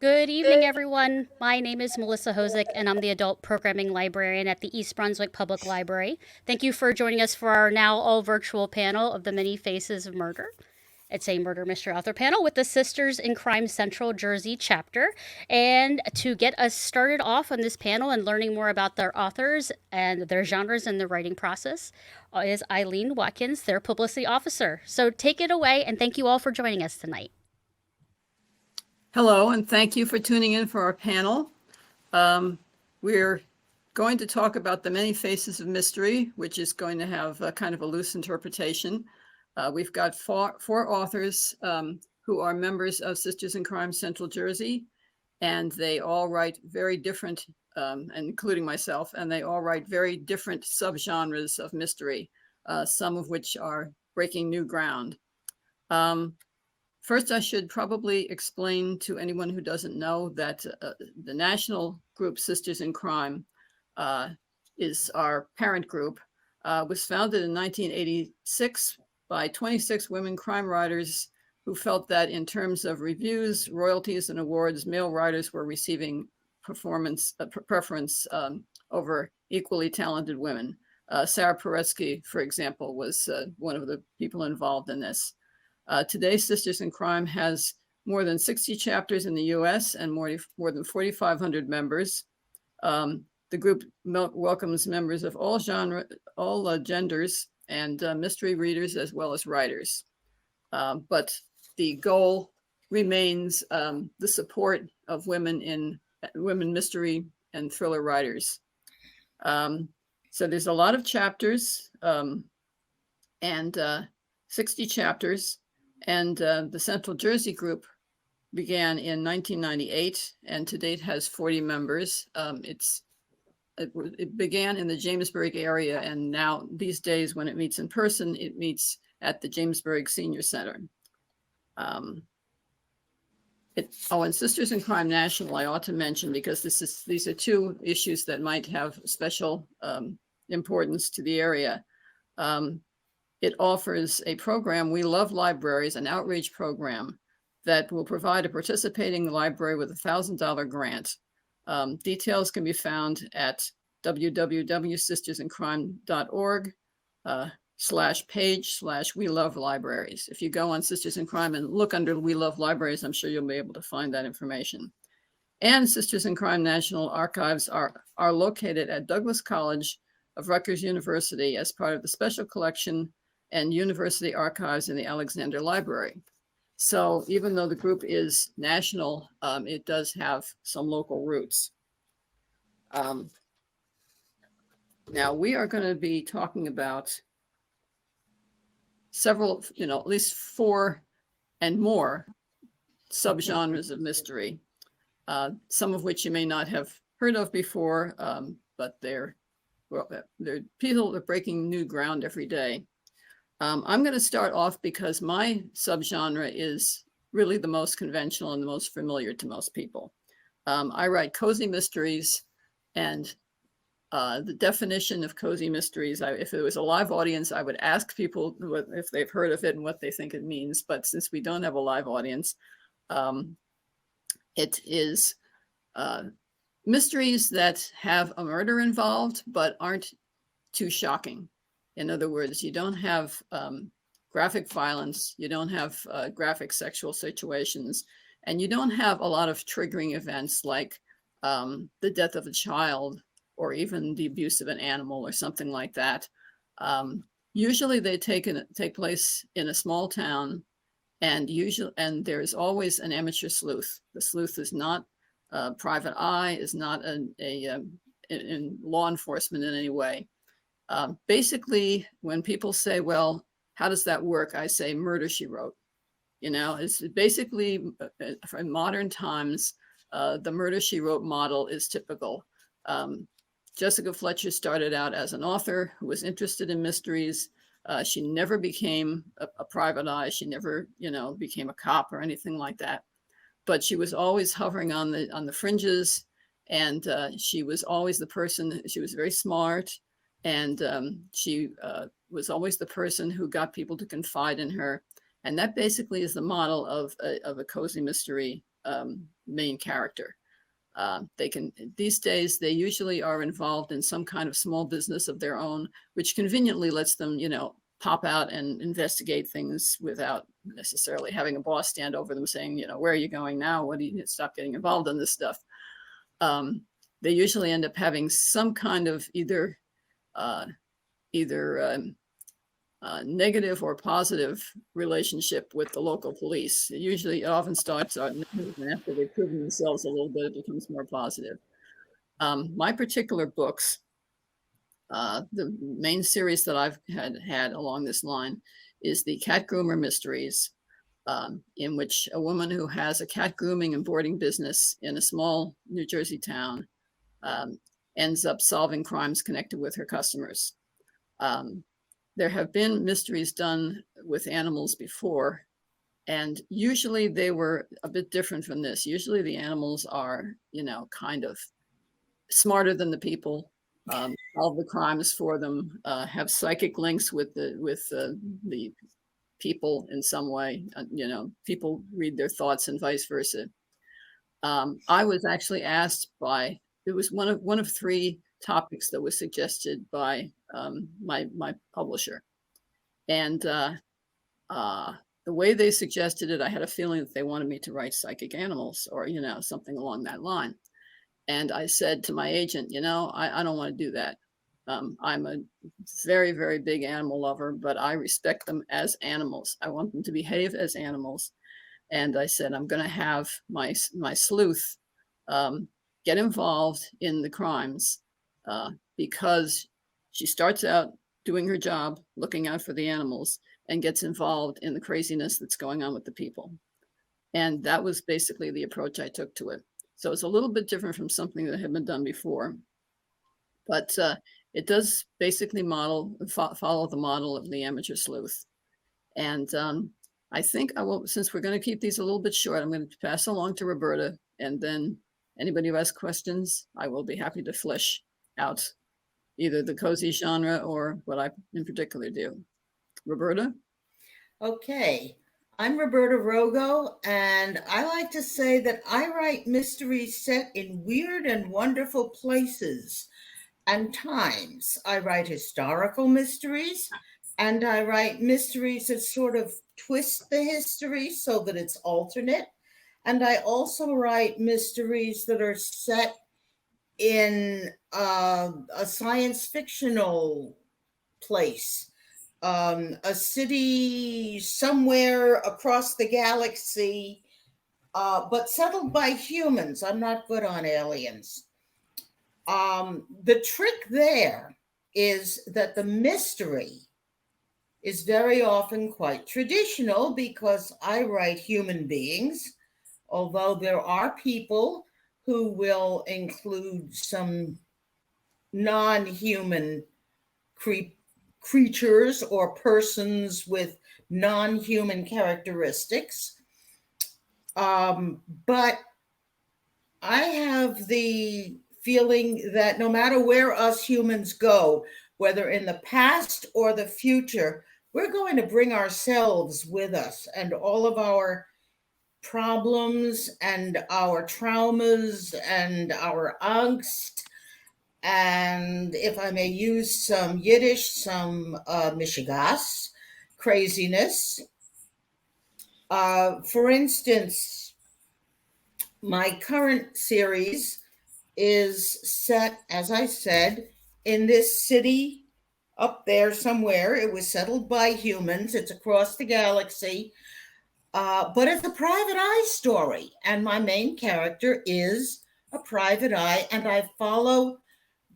Good evening, everyone. My name is Melissa Hosick, and I'm the adult programming librarian at the East Brunswick Public Library. Thank you for joining us for our now all virtual panel of the Many Faces of Murder. It's a murder mystery author panel with the Sisters in Crime Central Jersey chapter. And to get us started off on this panel and learning more about their authors and their genres and the writing process is Eileen Watkins, their publicity officer. So take it away, and thank you all for joining us tonight. Hello, and thank you for tuning in for our panel. We're going to talk about the Many Faces of Mystery, which is going to have a kind of a loose interpretation. We've got four authors who are members of Sisters in Crime Central Jersey, and they all write very different, including myself, and they all write very different subgenres of mystery, some of which are breaking new ground. First, I should probably explain to anyone who doesn't know that the national group Sisters in Crime is our parent group, was founded in 1986 by 26 women crime writers who felt that in terms of reviews, royalties, and awards, male writers were receiving preference over equally talented women. Sarah Paretsky, for example, was one of the people involved in this. Today, Sisters in Crime has more than 60 chapters in the U.S. and more than 4,500 members. The group welcomes members of all genders and mystery readers as well as writers. But the goal remains the support of women mystery and thriller writers. So there's a lot of chapters and 60 chapters. And the Central Jersey group began in 1998 and to date has 40 members. It began in the Jamesburg area, and now these days when it meets in person, it meets at the Jamesburg Senior Center. And Sisters in Crime National, I ought to mention, because these are two issues that might have special importance to the area. It offers a program, We Love Libraries, an outreach program that will provide a participating library with a $1,000 grant. Details can be found at www.sistersincrime.org/page/We Love Libraries. If you go on Sisters in Crime and look under We Love Libraries, I'm sure you'll be able to find that information. And Sisters in Crime National Archives are located at Douglas College of Rutgers University as part of the Special Collection and University Archives in the Alexander Library. So even though the group is national, it does have some local roots. Now we are going to be talking about several, at least 4 and more subgenres of mystery, some of which you may not have heard of before, but they're people that are breaking new ground every day. I'm going to start off because my subgenre is really the most conventional and the most familiar to most people. I write cozy mysteries, and the definition of cozy mysteries, if it was a live audience, I would ask people if they've heard of it and what they think it means. But since we don't have a live audience, it is mysteries that have a murder involved but aren't too shocking. In other words, you don't have graphic violence, you don't have graphic sexual situations, and you don't have a lot of triggering events like the death of a child or even the abuse of an animal or something like that. Usually they take place in a small town, and there's always an amateur sleuth. The sleuth is not a private eye, is not in law enforcement in any way. Basically, when people say, well, how does that work? I say, murder, she wrote. It's basically, in modern times, the murder, she wrote model is typical. Jessica Fletcher started out as an author who was interested in mysteries. She never became a private eye. She never, became a cop or anything like that. But she was always hovering on the fringes, and she was always the person. She was very smart. And she was always the person who got people to confide in her. And that basically is the model of a cozy mystery main character. These days, they usually are involved in some kind of small business of their own, which conveniently lets them, pop out and investigate things without necessarily having a boss stand over them saying, where are you going now? What do you stop getting involved in this stuff? They usually end up having some kind of either negative or positive relationship with the local police. It often starts out negative, and after they've proven themselves a little bit, it becomes more positive. My particular books, the main series that I've had along this line is the Cat Groomer Mysteries, in which a woman who has a cat grooming and boarding business in a small New Jersey town ends up solving crimes connected with her customers. There have been mysteries done with animals before, and usually they were a bit different from this. Usually the animals are, kind of smarter than the people, solve the crimes for them, have psychic links with the people in some way. People read their thoughts and vice versa. I was actually asked it was one of three topics that was suggested by my publisher, and the way they suggested it, I had a feeling that they wanted me to write psychic animals or something along that line. And I said to my agent, I don't want to do that. I'm a very, very big animal lover, but I respect them as animals. I want them to behave as animals. And I said, I'm going to have my sleuth get involved in the crimes because she starts out doing her job, looking out for the animals, and gets involved in the craziness that's going on with the people. And that was basically the approach I took to it. So it's a little bit different from something that had been done before, but it does basically follow the model of the amateur sleuth. And I think I will, since we're going to keep these a little bit short, I'm going to pass along to Roberta, and then anybody who has questions, I will be happy to flesh out either the cozy genre or what I in particular do. Roberta? Okay. I'm Roberta Rogow, and I like to say that I write mysteries set in weird and wonderful places and times. I write historical mysteries, and I write mysteries that sort of twist the history so that it's alternate. And I also write mysteries that are set in a science fictional place. A city somewhere across the galaxy, but settled by humans. I'm not good on aliens. The trick there is that the mystery is very often quite traditional because I write human beings, although there are people who will include some non-human creatures or persons with non-human characteristics. But I have the feeling that no matter where us humans go, whether in the past or the future, we're going to bring ourselves with us and all of our problems and our traumas and our angst. And if I may use some Yiddish, some mishigas, craziness. For instance, my current series is set, as I said, in this city up there somewhere. It was settled by humans. It's across the galaxy. But it's a private eye story. And my main character is a private eye. And I follow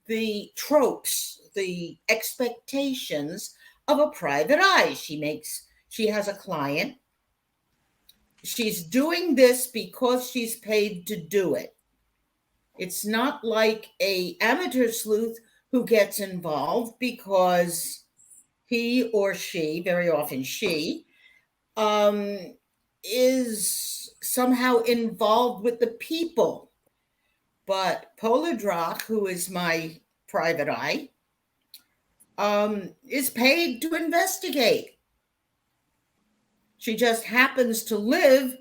the tropes, the expectations of a private eye. She has a client. She's doing this because she's paid to do it. It's not like an amateur sleuth who gets involved because he or she, very often she, is somehow involved with the people. But Polidrock, who is my private eye, is paid to investigate. She just happens to live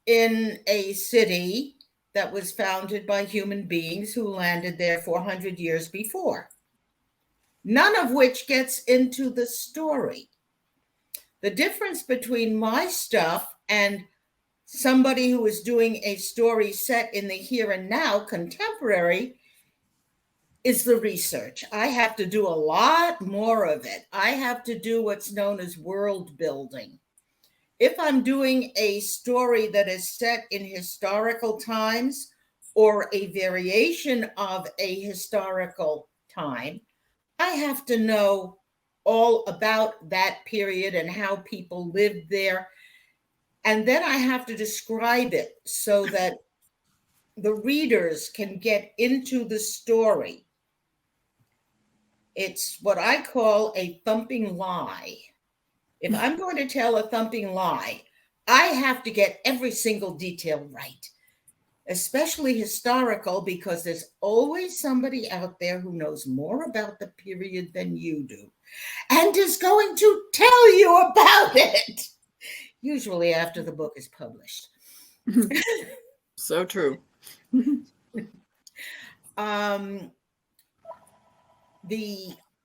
in a city that was founded by human beings who landed there 400 years before, none of which gets into the story. The difference between my stuff and somebody who is doing a story set in the here and now, contemporary, is the research. I have to do a lot more of it. I have to do what's known as world building. If I'm doing a story that is set in historical times or a variation of a historical time, I have to know all about that period and how people lived there. And then I have to describe it so that the readers can get into the story. It's what I call a thumping lie. If I'm going to tell a thumping lie, I have to get every single detail right, especially historical, because there's always somebody out there who knows more about the period than you do and is going to tell you about it, usually after the book is published. So true.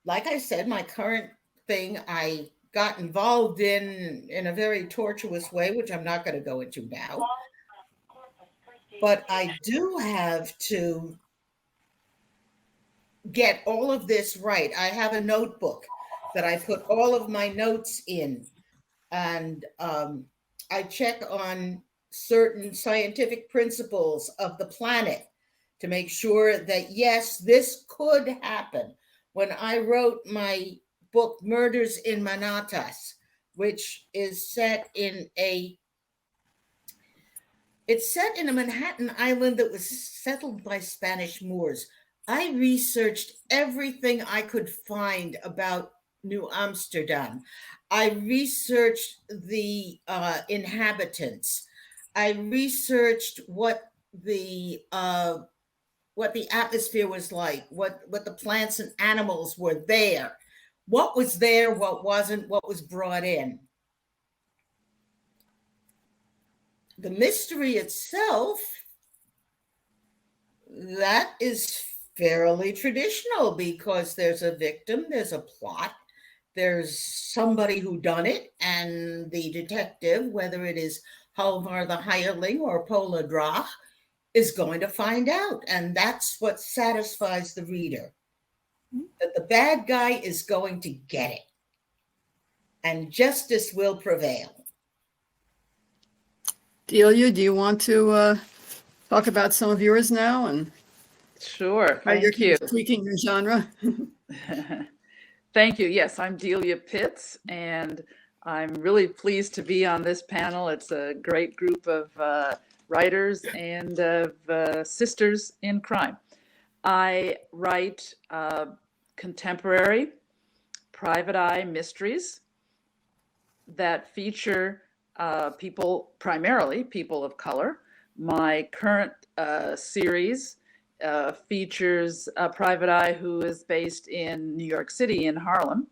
Like I said, my current thing, I got involved in a very tortuous way, which I'm not going to go into now. But I do have to get all of this right. I have a notebook that I put all of my notes in, and I check on certain scientific principles of the planet to make sure that, yes, this could happen. When I wrote my book, Murders in Manatas, which is set in a Manhattan island that was settled by Spanish Moors. I researched everything I could find about New Amsterdam. I researched the inhabitants. I researched what the atmosphere was like, what the plants and animals were there, what was there, what wasn't, what was brought in. The mystery itself, that is fairly traditional, because there's a victim, there's a plot, there's somebody who done it, and the detective, whether it is Halvar the hireling or Pola Drach, is going to find out. And that's what satisfies the reader, that the bad guy is going to get it and justice will prevail. Delia, do you want to talk about some of yours now and Sure. how you're Thank you. tweaking your genre? Thank you. Yes, I'm Delia Pitts, and I'm really pleased to be on this panel. It's a great group of writers and of sisters in crime. I write contemporary, private eye mysteries that feature people, primarily people of color. My current series features a private eye who is based in New York City, in Harlem.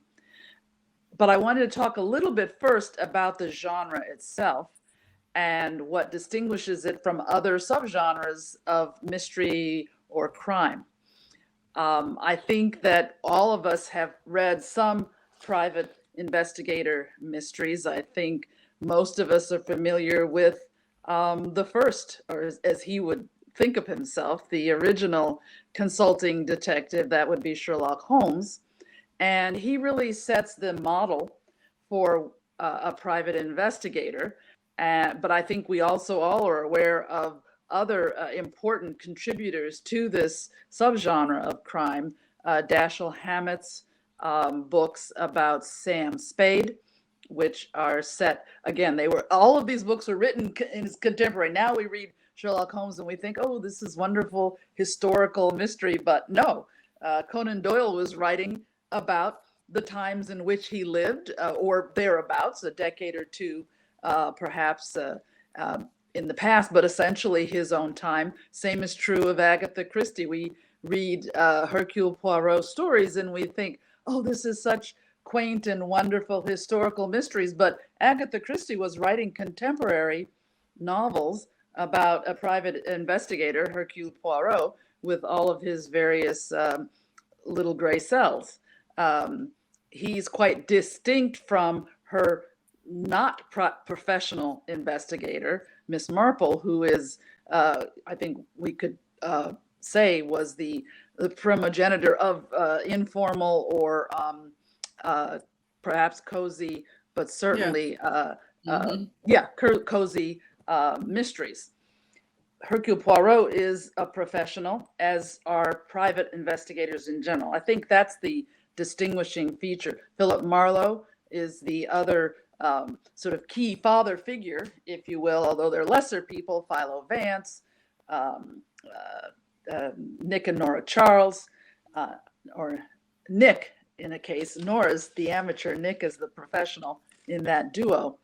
But I wanted to talk a little bit first about the genre itself and what distinguishes it from other subgenres of mystery or crime. I think that all of us have read some private investigator mysteries. I think most of us are familiar with the first, or as he would think of himself, the original consulting detective, that would be Sherlock Holmes. And he really sets the model for a private investigator. But I think we also all are aware of other important contributors to this subgenre of crime. Dashiell Hammett's books about Sam Spade, which are set, again, all of these books are written in contemporary. Now we read Sherlock Holmes and we think, oh, this is wonderful historical mystery. But no, Conan Doyle was writing about the times in which he lived, or thereabouts, a decade or two, perhaps in the past, but essentially his own time. Same is true of Agatha Christie. We read Hercule Poirot stories and we think, oh, this is such quaint and wonderful historical mysteries. But Agatha Christie was writing contemporary novels about a private investigator, Hercule Poirot, with all of his various little gray cells. He's quite distinct from her not professional investigator, Miss Marple, who is, I think we could say, was the primogenitor of informal or perhaps cozy, but certainly, cozy mysteries. Hercule Poirot is a professional, as are private investigators in general. I think that's the distinguishing feature. Philip Marlowe is the other sort of key father figure, if you will, although they're lesser people. Philo Vance, Nick and Nora Charles, or Nick in a case. Nora's the amateur, Nick is the professional in that duo.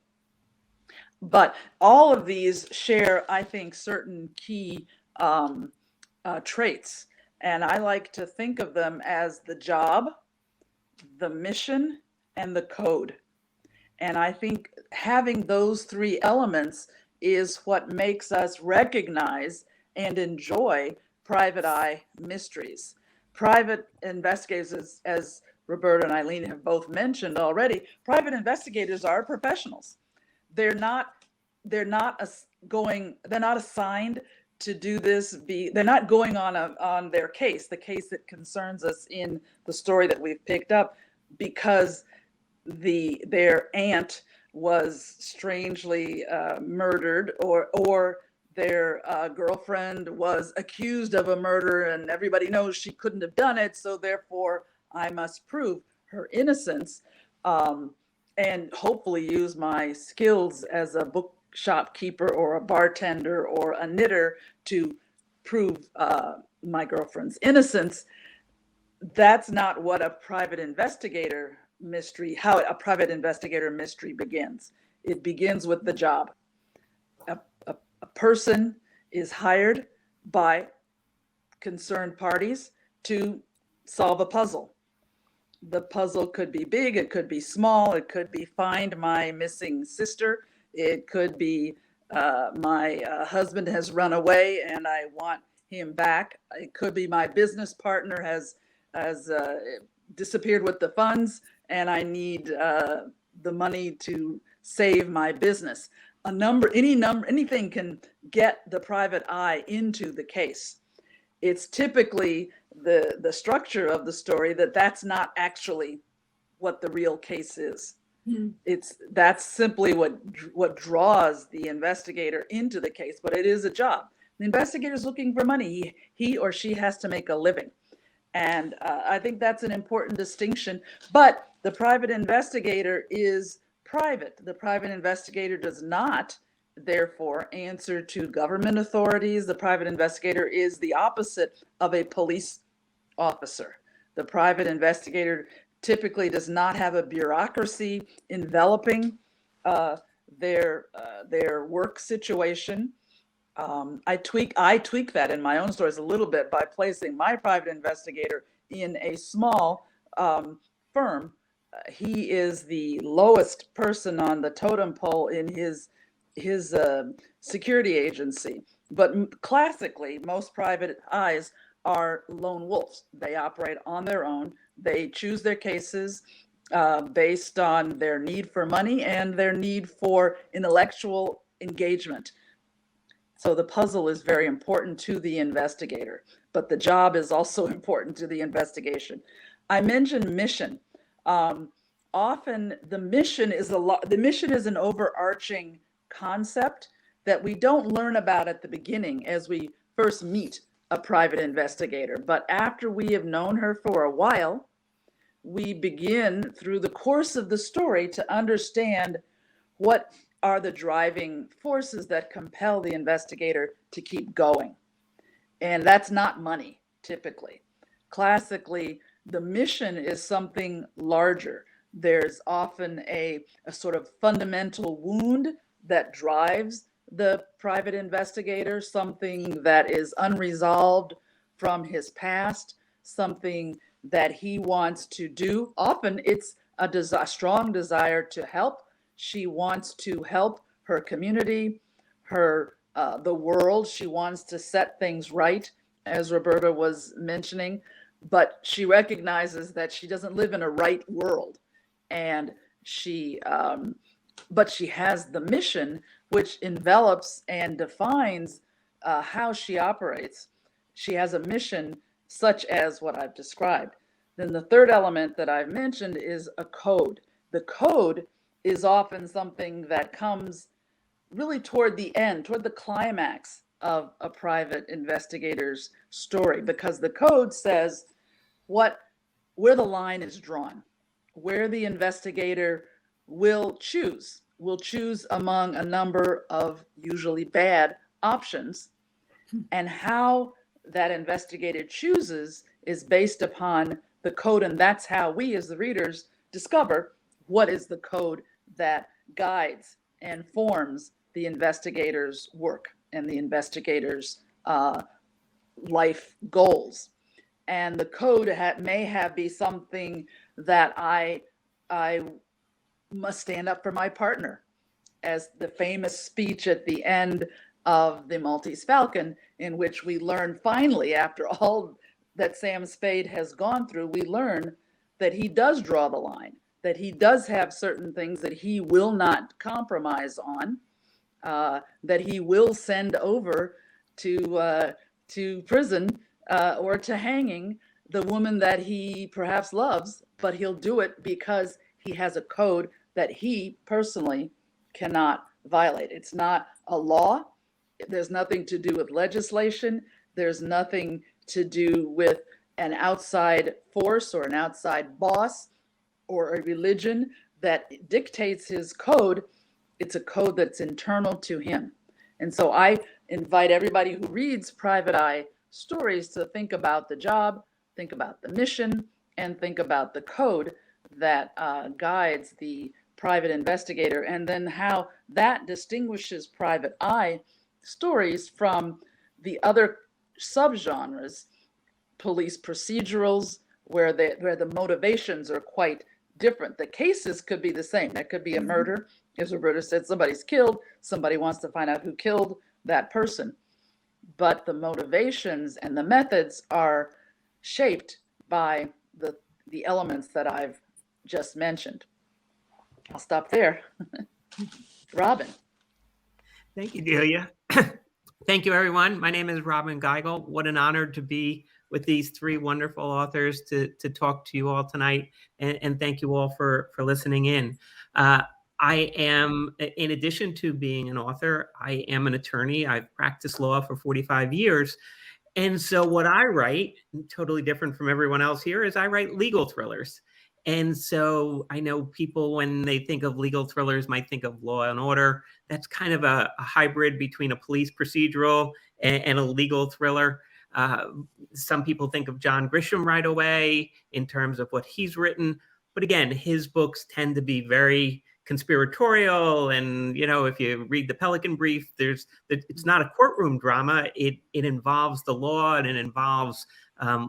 But all of these share, I think, certain key traits. And I like to think of them as the job, the mission, and the code. And I think having those three elements is what makes us recognize and enjoy private eye mysteries. Private investigators, as Roberta and Eileen have both mentioned already, private investigators are professionals. They're not assigned to do this. They're not going on their case, the case that concerns us in the story that we've picked up, because their aunt was strangely murdered, or their girlfriend was accused of a murder, and everybody knows she couldn't have done it, so therefore I must prove her innocence, and hopefully use my skills as a bookshop keeper or a bartender or a knitter to prove my girlfriend's innocence. That's not what a private investigator mystery, how a private investigator mystery begins. It begins with the job. A person is hired by concerned parties to solve a puzzle. The puzzle could be big, it could be small, it could be find my missing sister, it could be my husband has run away and I want him back. It could be my business partner has disappeared with the funds and I need the money to save my business. Anything can get the private eye into the case. It's typically the structure of the story that's not actually what the real case is. That's simply what draws the investigator into the case, but it is a job. The investigator's looking for money. He or she has to make a living. And I think that's an important distinction. But the private investigator is private. The private investigator does not, therefore, answer to government authorities. The private investigator is the opposite of a police officer. The private investigator typically does not have a bureaucracy enveloping their work situation. I tweak that in my own stories a little bit by placing my private investigator in a small firm. He is the lowest person on the totem pole in his security agency. But classically, most private eyes are lone wolves. They operate on their own. They choose their cases based on their need for money and their need for intellectual engagement. So the puzzle is very important to the investigator, but the job is also important to the investigation. I mentioned mission. Often the mission is an overarching concept that we don't learn about at the beginning as we first meet a private investigator. But after we have known her for a while, we begin through the course of the story to understand what are the driving forces that compel the investigator to keep going. And that's not money, typically. Classically, the mission is something larger. There's often a sort of fundamental wound that drives the private investigator, something that is unresolved from his past, something that he wants to do. Often it's a strong desire to help. She wants to help her community, her the world. She wants to set things right, as Roberta was mentioning, but she recognizes that she doesn't live in a right world, and but she has the mission which envelops and defines how she operates. She has a mission such as what I've described. Then the third element that I've mentioned is a code. The code is often something that comes really toward the end, toward the climax of a private investigator's story, because the code says where the line is drawn, where the investigator will choose among a number of usually bad options, and how that investigator chooses is based upon the code. And that's how we as the readers discover what is the code that guides and forms the investigator's work and the investigator's life goals. And the code may be something that I must stand up for my partner, as the famous speech at the end of the Maltese Falcon, in which we learn finally, after all that Sam Spade has gone through, we learn that he does draw the line, that he does have certain things that he will not compromise on, that he will send over to prison or to hanging the woman that he perhaps loves, but he'll do it because he has a code that he personally cannot violate. It's not a law. There's nothing to do with legislation. There's nothing to do with an outside force or an outside boss or a religion that dictates his code. It's a code that's internal to him. And so I invite everybody who reads Private Eye stories to think about the job, think about the mission, and think about the code that guides the private investigator, and then how that distinguishes Private Eye stories from the other subgenres, police procedurals, where the motivations are quite different. The cases could be the same. There could be a murder, as Roberta said, somebody's killed, somebody wants to find out who killed that person. But the motivations and the methods are shaped by the elements that I've just mentioned. I'll stop there. Robyn. Thank you, Delia. Thank you, everyone. My name is Robyn Gigl. What an honor to be with these three wonderful authors to talk to you all tonight. And thank you all for listening in. I am, in addition to being an author, I am an attorney. I've practiced law for 45 years. And so what I write, totally different from everyone else here, is I write legal thrillers. And so I know people, when they think of legal thrillers, might think of Law and Order. That's kind of a hybrid between a police procedural and a legal thriller. Some people think of John Grisham right away in terms of what he's written. But again, his books tend to be very conspiratorial. And, you know, if you read the Pelican Brief, it's not a courtroom drama. It involves the law and it involves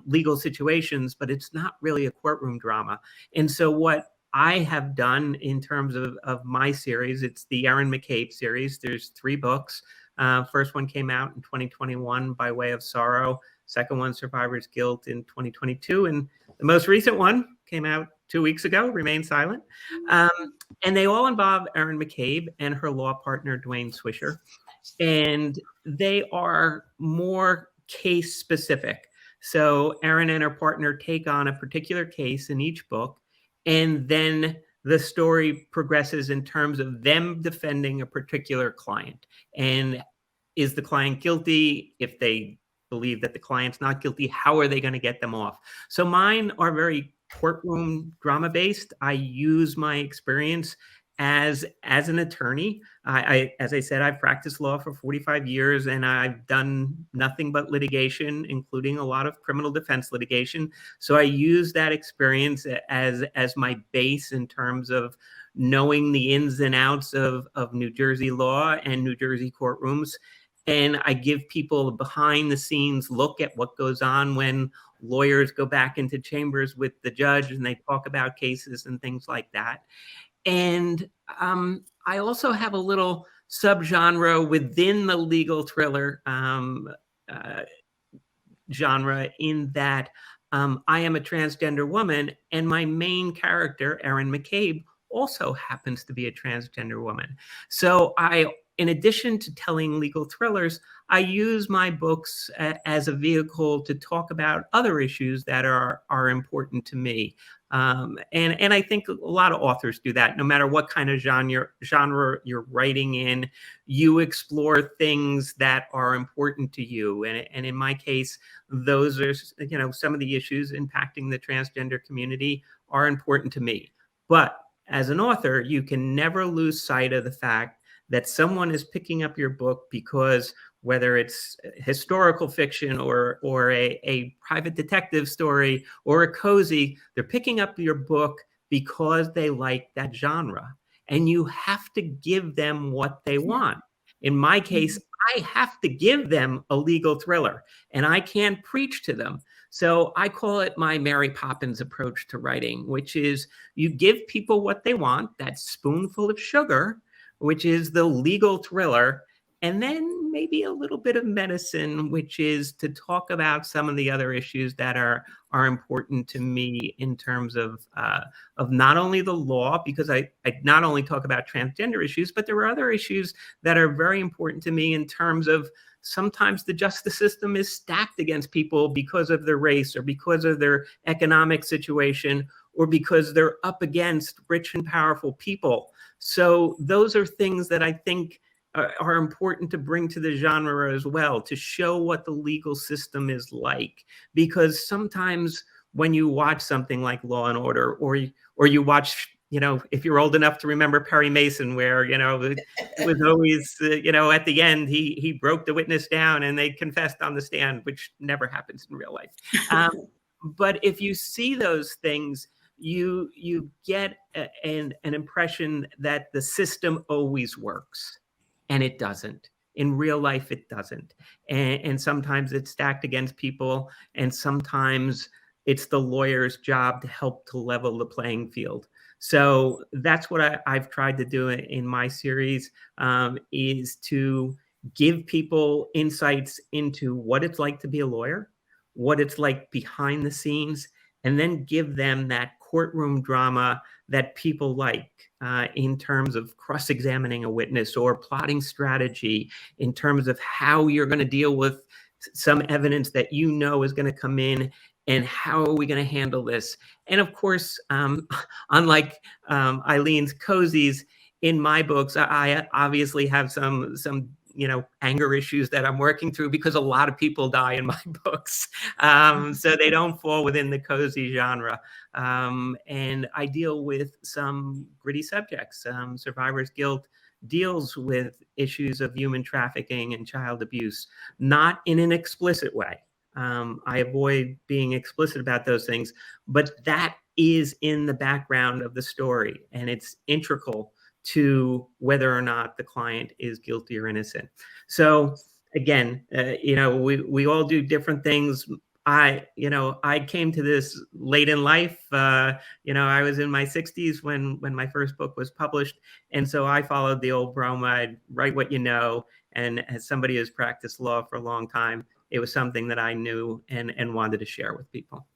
legal situations, but it's not really a courtroom drama. And so what I have done in terms of my series, it's the Erin McCabe series. There's 3 books. First one came out in 2021, By Way of Sorrow. Second one, Survivor's Guilt, in 2022. And the most recent one came out 2 weeks ago, Remain Silent. And they all involve Erin McCabe and her law partner, Dwayne Swisher. And they are more case specific. So Erin and her partner take on a particular case in each book, and then the story progresses in terms of them defending a particular client. And is the client guilty? If they believe that the client's not guilty, how are they going to get them off? So mine are very courtroom drama based. I use my experience as an attorney. As I said, I've practiced law for 45 years and I've done nothing but litigation, including a lot of criminal defense litigation. So I use that experience as my base in terms of knowing the ins and outs of New Jersey law and New Jersey courtrooms. And I give people a behind the scenes look at what goes on when lawyers go back into chambers with the judge and they talk about cases and things like that. And I also have a little subgenre within the legal thriller genre, in that I am a transgender woman, and my main character, Erin McCabe, also happens to be a transgender woman. So in addition to telling legal thrillers, I use my books as a vehicle to talk about other issues that are important to me. And I think a lot of authors do that. No matter what kind of genre you're writing in, you explore things that are important to you. And in my case, those are, some of the issues impacting the transgender community are important to me. But as an author, you can never lose sight of the fact that someone is picking up your book because, whether it's historical fiction or a private detective story or a cozy, they're picking up your book because they like that genre. And you have to give them what they want. In my case, I have to give them a legal thriller, and I can't preach to them. So I call it my Mary Poppins approach to writing, which is you give people what they want, that spoonful of sugar, which is the legal thriller, and then maybe a little bit of medicine, which is to talk about some of the other issues that are important to me in terms of not only the law, because I not only talk about transgender issues, but there are other issues that are very important to me in terms of sometimes the justice system is stacked against people because of their race or because of their economic situation or because they're up against rich and powerful people. So those are things that I think are important to bring to the genre as well, to show what the legal system is like. Because sometimes when you watch something like Law and Order, or you watch, if you're old enough to remember Perry Mason, where, it was always, at the end, he broke the witness down and they confessed on the stand, which never happens in real life. But if you see those things, you get an impression that the system always works. And it doesn't. In real life, it doesn't. And sometimes it's stacked against people. And sometimes it's the lawyer's job to help to level the playing field. So that's what I've tried to do in my series, is to give people insights into what it's like to be a lawyer, what it's like behind the scenes, and then give them that courtroom drama that people like, in terms of cross-examining a witness or plotting strategy, in terms of how you're going to deal with some evidence that is going to come in, and how are we going to handle this. And of course, unlike Eileen's cozies, in my books, I obviously have some anger issues that I'm working through, because a lot of people die in my books. So they don't fall within the cozy genre. And I deal with some gritty subjects. Survivor's Guilt deals with issues of human trafficking and child abuse, not in an explicit way. I avoid being explicit about those things, but that is in the background of the story, and it's integral to whether or not the client is guilty or innocent. So again, we all do different things. I came to this late in life. I was in my 60s when my first book was published. And so I followed the old bromide, write what you know. And as somebody who's practiced law for a long time, it was something that I knew and wanted to share with people.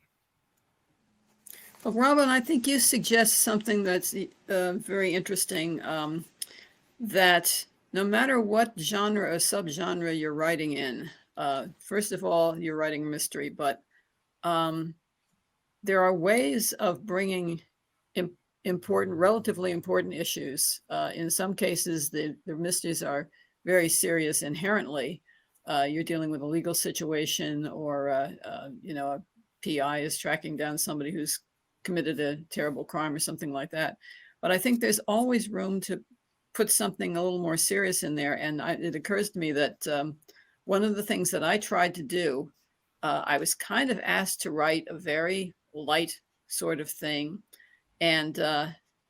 Well, Robyn, I think you suggest something that's very interesting, that no matter what genre or subgenre you're writing in, first of all, you're writing a mystery, but there are ways of bringing relatively important issues. In some cases, the mysteries are very serious inherently. You're dealing with a legal situation, or a PI is tracking down somebody who's committed a terrible crime or something like that. But I think there's always room to put something a little more serious in there. And it occurs to me that one of the things that I tried to do, I was kind of asked to write a very light sort of thing. And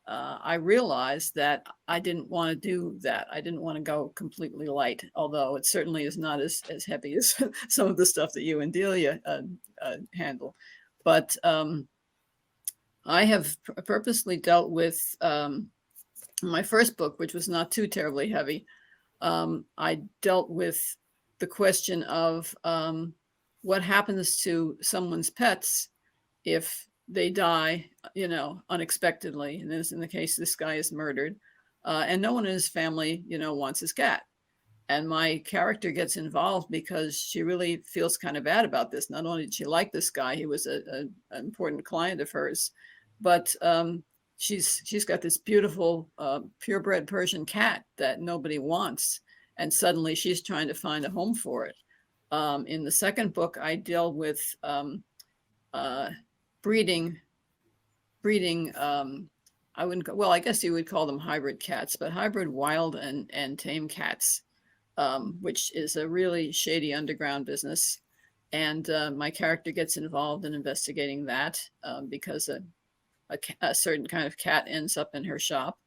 I realized that I didn't want to do that. I didn't want to go completely light, although it certainly is not as heavy as some of the stuff that you and Delia handle. But I have purposely dealt with my first book, which was not too terribly heavy. I dealt with the question of what happens to someone's pets if they die, unexpectedly. And as in the case, this guy is murdered, and no one in his family, wants his cat. And my character gets involved because she really feels kind of bad about this. Not only did she like this guy, he was an important client of hers, but she's got this beautiful purebred Persian cat that nobody wants, and suddenly she's trying to find a home for it. In the second book, I deal with breeding. I wouldn't. Well, I guess you would call them hybrid cats, but hybrid wild and tame cats. Which is a really shady underground business. And my character gets involved in investigating that because a certain kind of cat ends up in her shop.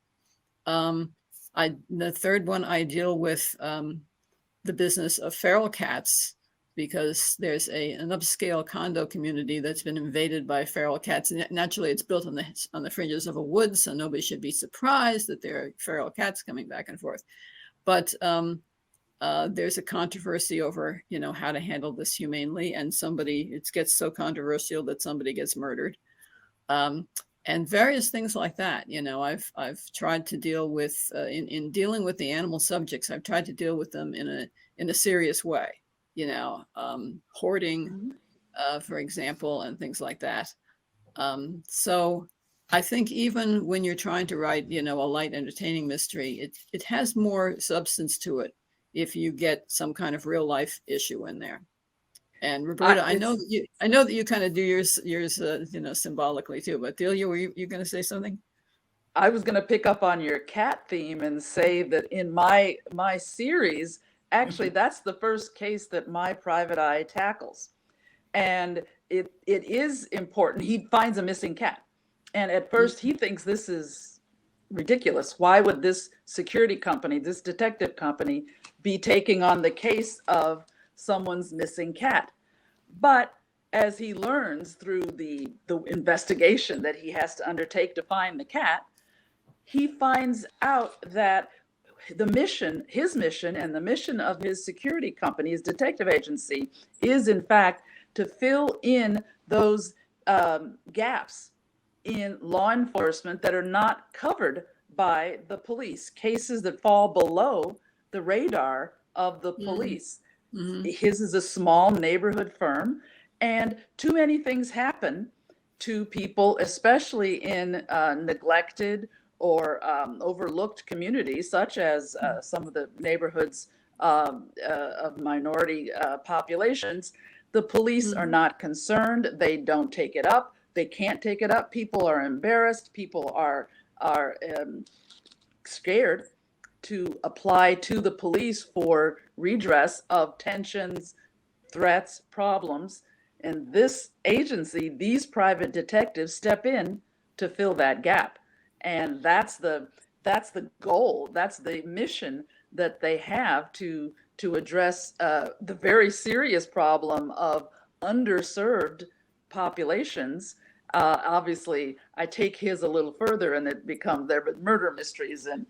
The third one, I deal with the business of feral cats because there's an upscale condo community that's been invaded by feral cats. And naturally, it's built on the fringes of a wood, so nobody should be surprised that there are feral cats coming back and forth. But there's a controversy over, how to handle this humanely, and it gets so controversial that somebody gets murdered, and various things like that. I've tried to deal with in dealing with the animal subjects. I've tried to deal with them in a serious way, hoarding, for example, and things like that. So I think even when you're trying to write, a light, entertaining mystery, it has more substance to it if you get some kind of real life issue in there. And Roberta, I know that you kind of do yours, symbolically too. But Delia, were you going to say something? I was going to pick up on your cat theme and say that in my series, actually, that's the first case that my private eye tackles, and it is important. He finds a missing cat, and at first he thinks this is ridiculous. Why would this security company, this detective company, be taking on the case of someone's missing cat? But as he learns through the investigation that he has to undertake to find the cat, he finds out that his mission and the mission of his security company, his detective agency, is in fact to fill in those gaps in law enforcement that are not covered by the police, cases that fall below the radar of the police. Mm-hmm. His is a small neighborhood firm, and too many things happen to people, especially in neglected or overlooked communities, such as some of the neighborhoods of minority populations. The police are not concerned. They don't take it up. They can't take it up. People are embarrassed. People are scared to apply to the police for redress of tensions, threats, problems. And this agency, these private detectives, step in to fill that gap. And that's the goal. That's the mission that they have to address the very serious problem of underserved populations. Obviously, I take his a little further, and it becomes there, but murder mysteries and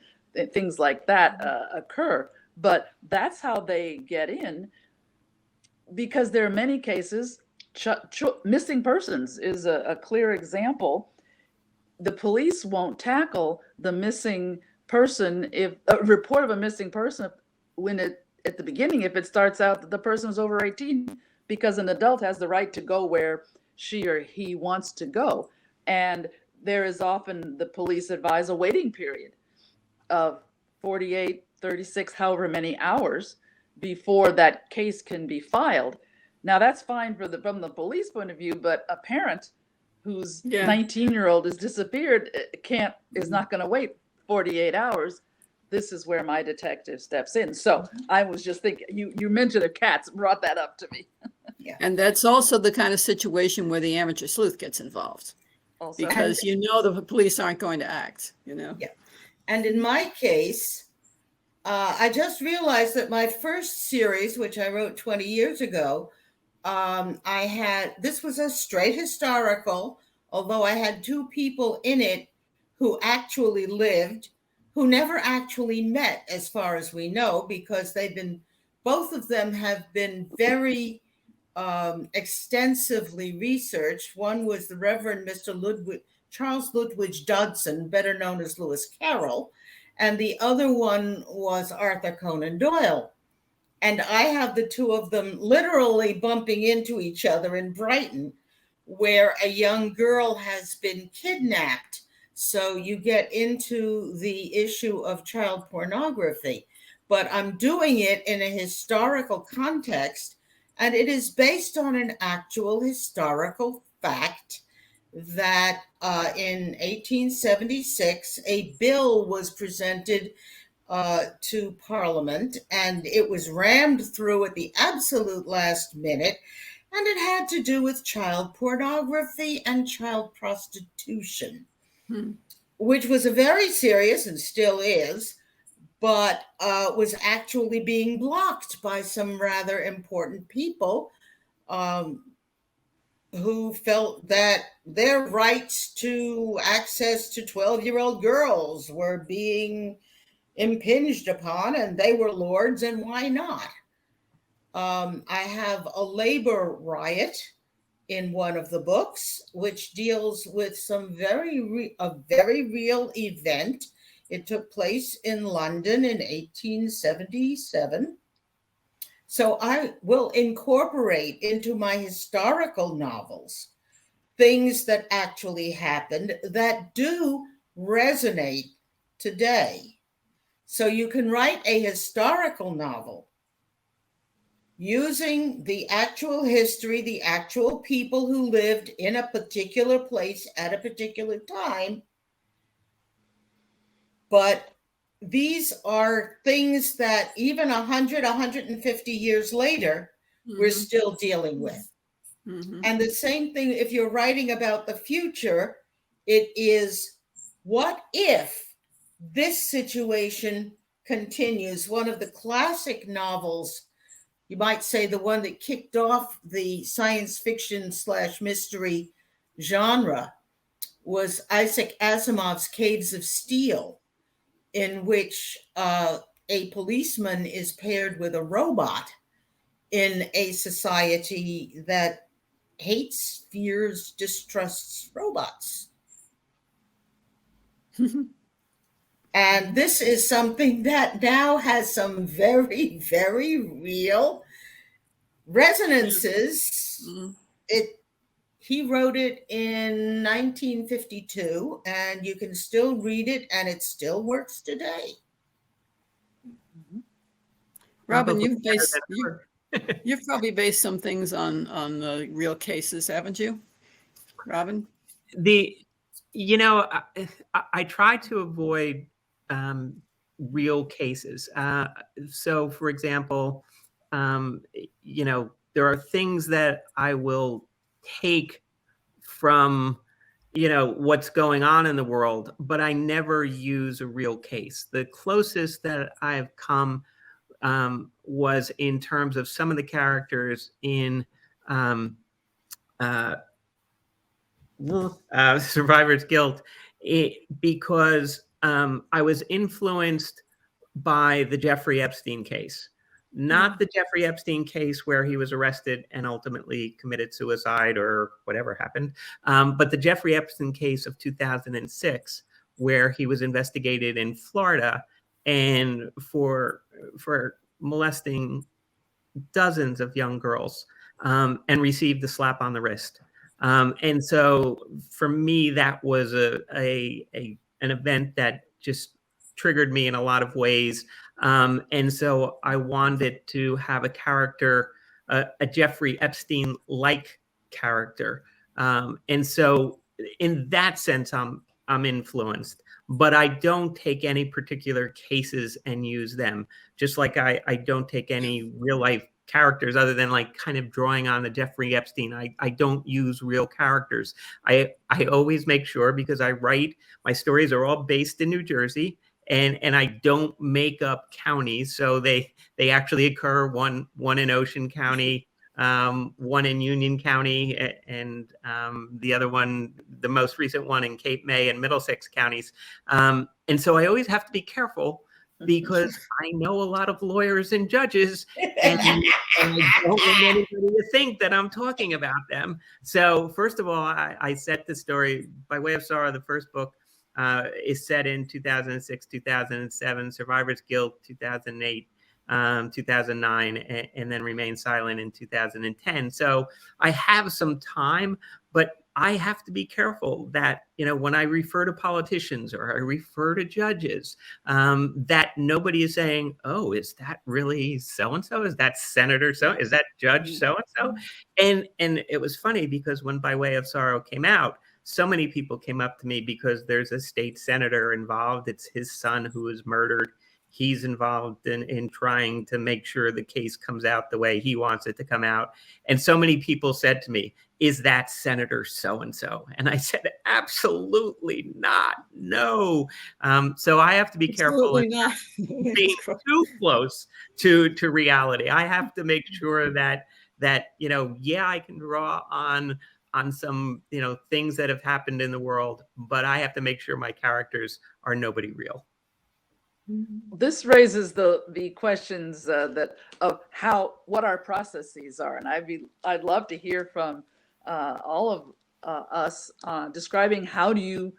things like that occur. But that's how they get in, because there are many cases. Missing persons is a clear example. The police won't tackle the missing person if a report of a missing person at the beginning, if it starts out that the person is over 18, because an adult has the right to go where she or he wants to go. And there is often, the police advise, a waiting period of 48, 36, however many hours before that case can be filed. Now that's fine from the police point of view, but a parent whose 19-year-old is disappeared is not going to wait 48 hours. This is where my detective steps in. So I was just thinking, you mentioned the cats, brought that up to me. Yeah. And that's also the kind of situation where the amateur sleuth gets involved. Also. Because the police aren't going to act, Yeah. And in my case, I just realized that my first series, which I wrote 20 years ago, this was a straight historical, although I had two people in it who actually lived. who never actually met, as far as we know, because both of them have been very extensively researched. One was the Reverend Mr. Charles Ludwig Dodson, better known as Lewis Carroll, and the other one was Arthur Conan Doyle. And I have the two of them literally bumping into each other in Brighton, where a young girl has been kidnapped. So you get into the issue of child pornography. But I'm doing it in a historical context, and it is based on an actual historical fact that in 1876, a bill was presented to Parliament, and it was rammed through at the absolute last minute, and it had to do with child pornography and child prostitution, which was a very serious, and still is, but was actually being blocked by some rather important people who felt that their rights to access to 12-year-old girls were being impinged upon, and they were lords, and why not? I have a labor riot in one of the books, which deals with a very real event. It took place in London in 1877. So I will incorporate into my historical novels things that actually happened that do resonate today. So you can write a historical novel using the actual history, the actual people who lived in a particular place at a particular time. But these are things that even 100, 150 years later, we're still dealing with. And the same thing, if you're writing about the future, it is, what if this situation continues? One of the classic novels, you might say the one that kicked off the science fiction / mystery genre, was Isaac Asimov's Caves of Steel, in which a policeman is paired with a robot in a society that hates, fears, distrusts robots. And this is something that now has some very, very real resonances. He wrote it in 1952, and you can still read it, and it still works today. Robyn, you've probably based some things on the real cases, haven't you, Robyn? I try to avoid real cases. So, for example, there are things that I will take from, what's going on in the world, but I never use a real case. The closest that I've come was in terms of some of the characters in Survivor's Guilt, because I was influenced by the Jeffrey Epstein case. Not the Jeffrey Epstein case where he was arrested and ultimately committed suicide or whatever happened, but the Jeffrey Epstein case of 2006, where he was investigated in Florida and for molesting dozens of young girls, and received a slap on the wrist. And so for me, that was an event that just triggered me in a lot of ways. And so I wanted to have a character, a Jeffrey Epstein-like character. And so in that sense, I'm influenced, but I don't take any particular cases and use them. Just like I don't take any real life characters other than like kind of drawing on the Jeffrey Epstein. I don't use real characters. I always make sure, because my stories are all based in New Jersey, and I don't make up counties. So they actually occur, one in Ocean County, one in Union County, and the other one, the most recent one in Cape May and Middlesex counties. And so I always have to be careful because I know a lot of lawyers and judges, and I don't want anybody to think that I'm talking about them. So first of all, I set the story by way of sorrow. The first book is set in 2006, 2007, Survivor's Guilt 2008, 2009, and then Remain Silent in 2010. So I have some time, but I have to be careful that, when I refer to politicians or I refer to judges, that nobody is saying, oh, is that really so-and-so? Is that Senator so? Is that Judge so-and-so? And it was funny because when By Way of Sorrow came out, so many people came up to me because there's a state senator involved. It's his son who was murdered. He's involved in trying to make sure the case comes out the way he wants it to come out. And so many people said to me, is that Senator so-and-so? And I said, absolutely not. No. So I have to be careful Absolutely not. being too close to reality. I have to make sure that I can draw on some, things that have happened in the world, but I have to make sure my characters are nobody real. This raises the questions what our processes are, and I'd love to hear from all of us describing how do you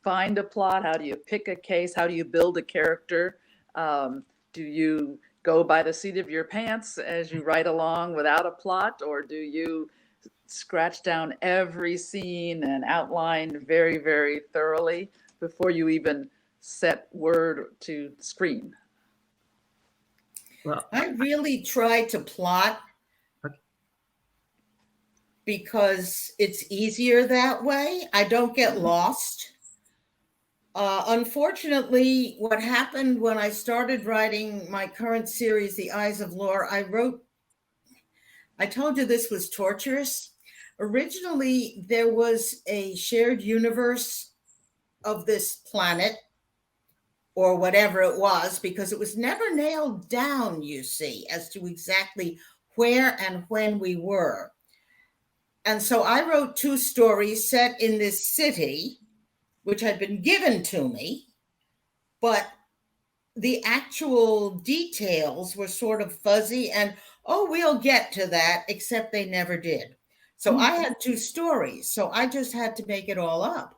find a plot, how do you pick a case, how do you build a character, do you go by the seat of your pants as you write along without a plot, or do you scratch down every scene and outline very, very thoroughly before you even set word to screen? Well, I really try to plot because it's easier that way. I don't get lost. Unfortunately, what happened when I started writing my current series, The Eyes of Law, I told you this was torturous. Originally, there was a shared universe of this planet, or whatever it was, because it was never nailed down, you see, as to exactly where and when we were. And so I wrote 2 stories set in this city, which had been given to me, but the actual details were sort of fuzzy and, we'll get to that, except they never did. So I had 2 stories, so I just had to make it all up.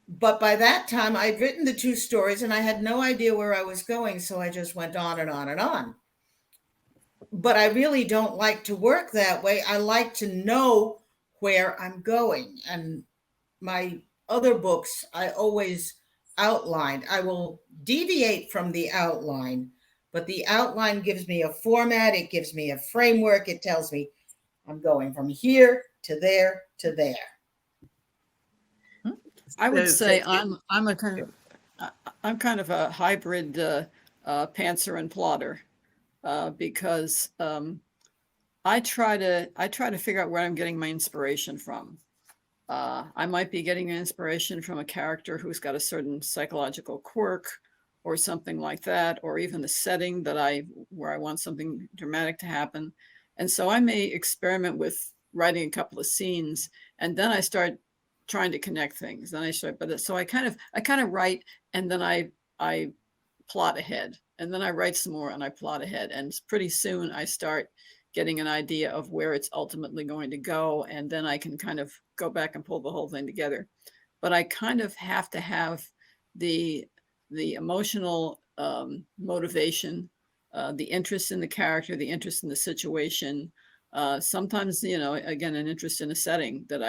But by that time, I'd written the 2 stories and I had no idea where I was going. So I just went on and on and on. But I really don't like to work that way. I like to know where I'm going. And my other books, I always outlined. I will deviate from the outline, but the outline gives me a format. It gives me a framework. It tells me I'm going from here to there to there. I would say I'm kind of a hybrid pantser and plotter because I try to figure out where I'm getting my inspiration from. I might be getting inspiration from a character who's got a certain psychological quirk or something like that, or even the setting where I want something dramatic to happen. And so I may experiment with writing a couple of scenes, and then I start trying to connect things. Then I kind of write, and then I plot ahead, and then I write some more and I plot ahead. And pretty soon I start getting an idea of where it's ultimately going to go. And then I can kind of go back and pull the whole thing together. But I kind of have to have the emotional motivation, the interest in the character, the interest in the situation. Sometimes, again, an interest in a setting that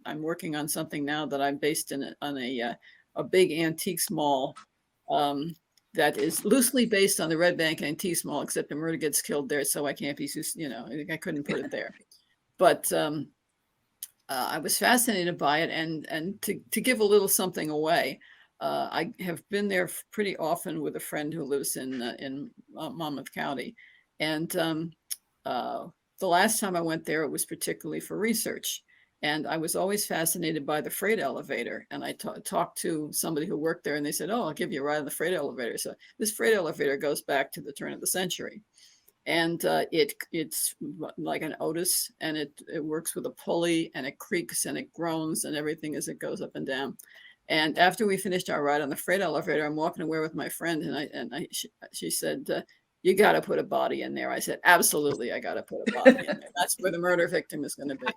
I'm working on something now that I'm based on a big antiques mall that is loosely based on the Red Bank Antiques Mall, except the murder gets killed there, so I can't be, I couldn't put it there. But I was fascinated by it, and to give a little something away, I have been there pretty often with a friend who lives in Monmouth County, and the last time I went there, it was particularly for research. And I was always fascinated by the freight elevator. And I talked to somebody who worked there, and they said, I'll give you a ride on the freight elevator. So this freight elevator goes back to the turn of the century. and it's like an Otis, and it works with a pulley, and it creaks and it groans and everything as it goes up and down. And after we finished our ride on the freight elevator, I'm walking away with my friend, and she said, "You got to put a body in there." I said, "Absolutely, I got to put a body in there. That's where the murder victim is going to be."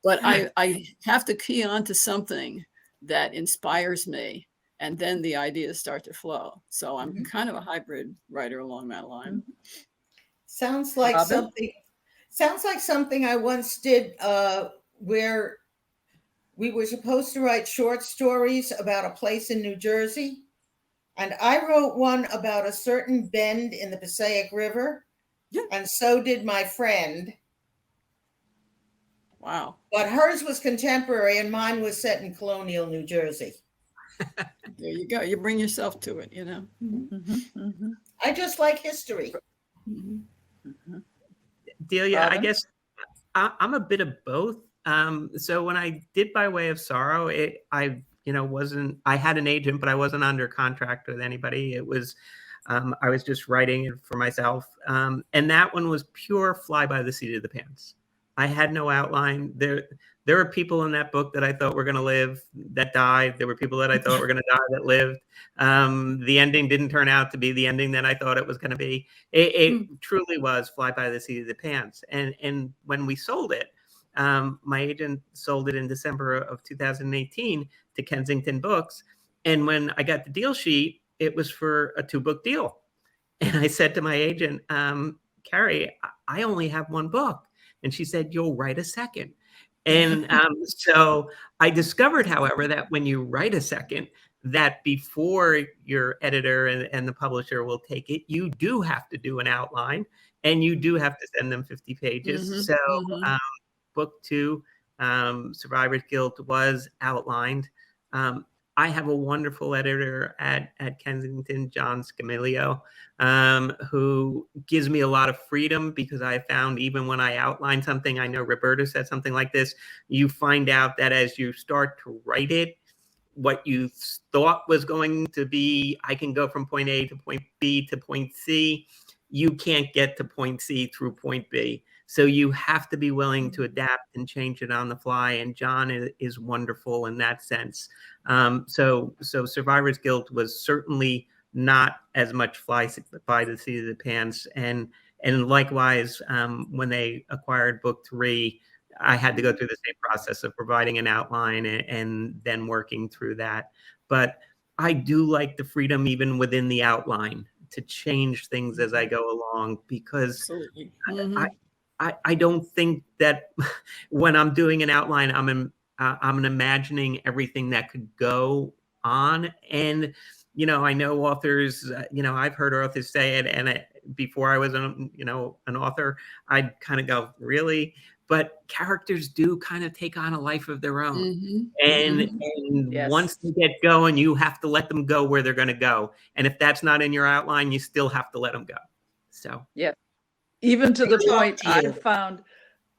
But I have to key on to something that inspires me, and then the ideas start to flow. So I'm kind of a hybrid writer along that line. Sounds like Robyn? something. Sounds like something I once did, where we were supposed to write short stories about a place in New Jersey, and I wrote one about a certain bend in the Passaic River, and so did my friend. Wow. But hers was contemporary, and mine was set in colonial New Jersey. There you go. You bring yourself to it, you know. I just like history. Delia, I Robyn? guess I'm a bit of both. So when I did By Way of Sorrow, I had an agent, but I wasn't under contract with anybody. It was, I was just writing it for myself. And that one was pure fly by the seat of the pants. I had no outline. There were people in that book that I thought were going to live that died. There were people that I thought were going to die that lived. The ending didn't turn out to be the ending that I thought it was going to be. It truly was fly by the seat of the pants. And when we sold it, my agent sold it in December of 2018 to Kensington Books. And when I got the deal sheet, it was for a 2-book deal. And I said to my agent, Carrie, I only have 1 book. And she said, "You'll write a second." And so I discovered, however, that when you write a second, that before your editor and the publisher will take it, you do have to do an outline, and you do have to send them 50 pages. So book 2, Survivor's Guilt, was outlined. I have a wonderful editor at Kensington, John Scamilio, who gives me a lot of freedom, because I found even when I outline something, I know Roberta said something like this, you find out that as you start to write it, what you thought was going to be, I can go from point A to point B to point C, you can't get to point C through point B. So you have to be willing to adapt and change it on the fly. And John is wonderful in that sense. So Survivor's Guilt was certainly not as much fly by the seat of the pants. And likewise, when they acquired book 3, I had to go through the same process of providing an outline and then working through that. But I do like the freedom even within the outline to change things as I go along, because I don't think that when I'm doing an outline, I'm imagining everything that could go on. And, I know authors, I've heard authors say it, and before I was, an author, I'd kind of go, really? But characters do kind of take on a life of their own. And Yes. Once they get going, you have to let them go where they're going to go. And if that's not in your outline, you still have to let them go. So, yeah. Even to the Good job point, to you.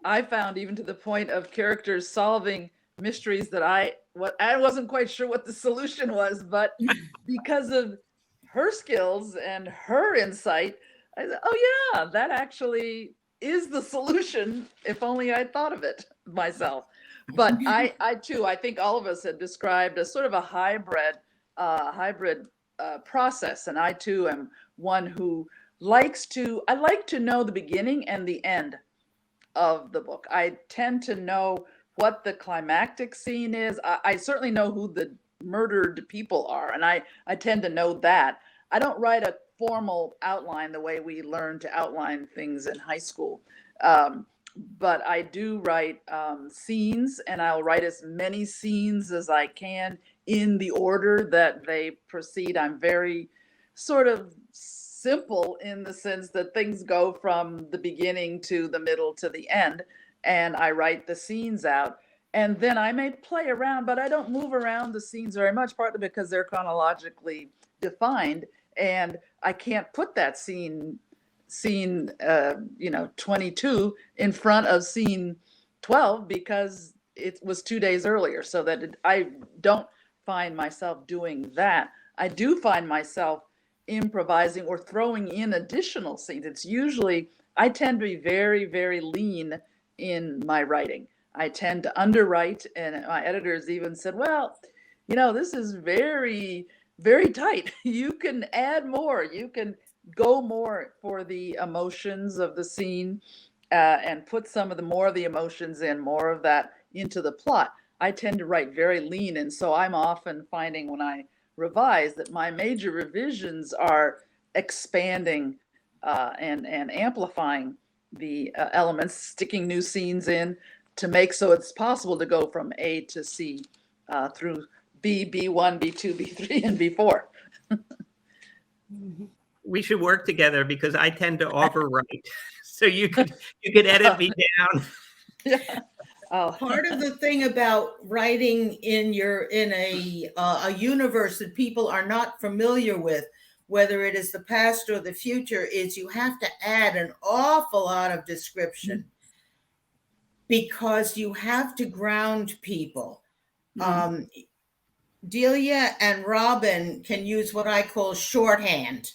I found even to the point of characters solving mysteries that I wasn't quite sure what the solution was, but because of her skills and her insight, I said, oh yeah, that actually is the solution, if only I thought of it myself. But I too, I think all of us had described a sort of a hybrid process. And I too am one who I like to know the beginning and the end of the book. I tend to know what the climactic scene is. I certainly know who the murdered people are, and I tend to know that. I don't write a formal outline the way we learn to outline things in high school. But I do write scenes, and I'll write as many scenes as I can in the order that they proceed. I'm very sort of simple in the sense that things go from the beginning to the middle to the end, and I write the scenes out. And then I may play around, but I don't move around the scenes very much, partly because they're chronologically defined, and I can't put that scene 22 in front of scene 12 because it was 2 days earlier. So that I don't find myself doing that. I do find myself improvising or throwing in additional scenes. It's usually I tend to be very, very lean in my writing. I tend to underwrite, and my editors even said, well, this is very, very tight. You can add more. You can go more for the emotions of the scene, and put some of the more of the emotions in, more of that into the plot. I tend to write very lean, and so I'm often finding when I revise that my major revisions are expanding and amplifying the elements, sticking new scenes in to make so it's possible to go from A to C through B, B1, B2, B3, and B4. We should work together because I tend to overwrite. So you could edit me down. Yeah. Oh. Part of the thing about writing in a universe that people are not familiar with, whether it is the past or the future, is you have to add an awful lot of description because you have to ground people. Delia and Robyn can use what I call shorthand.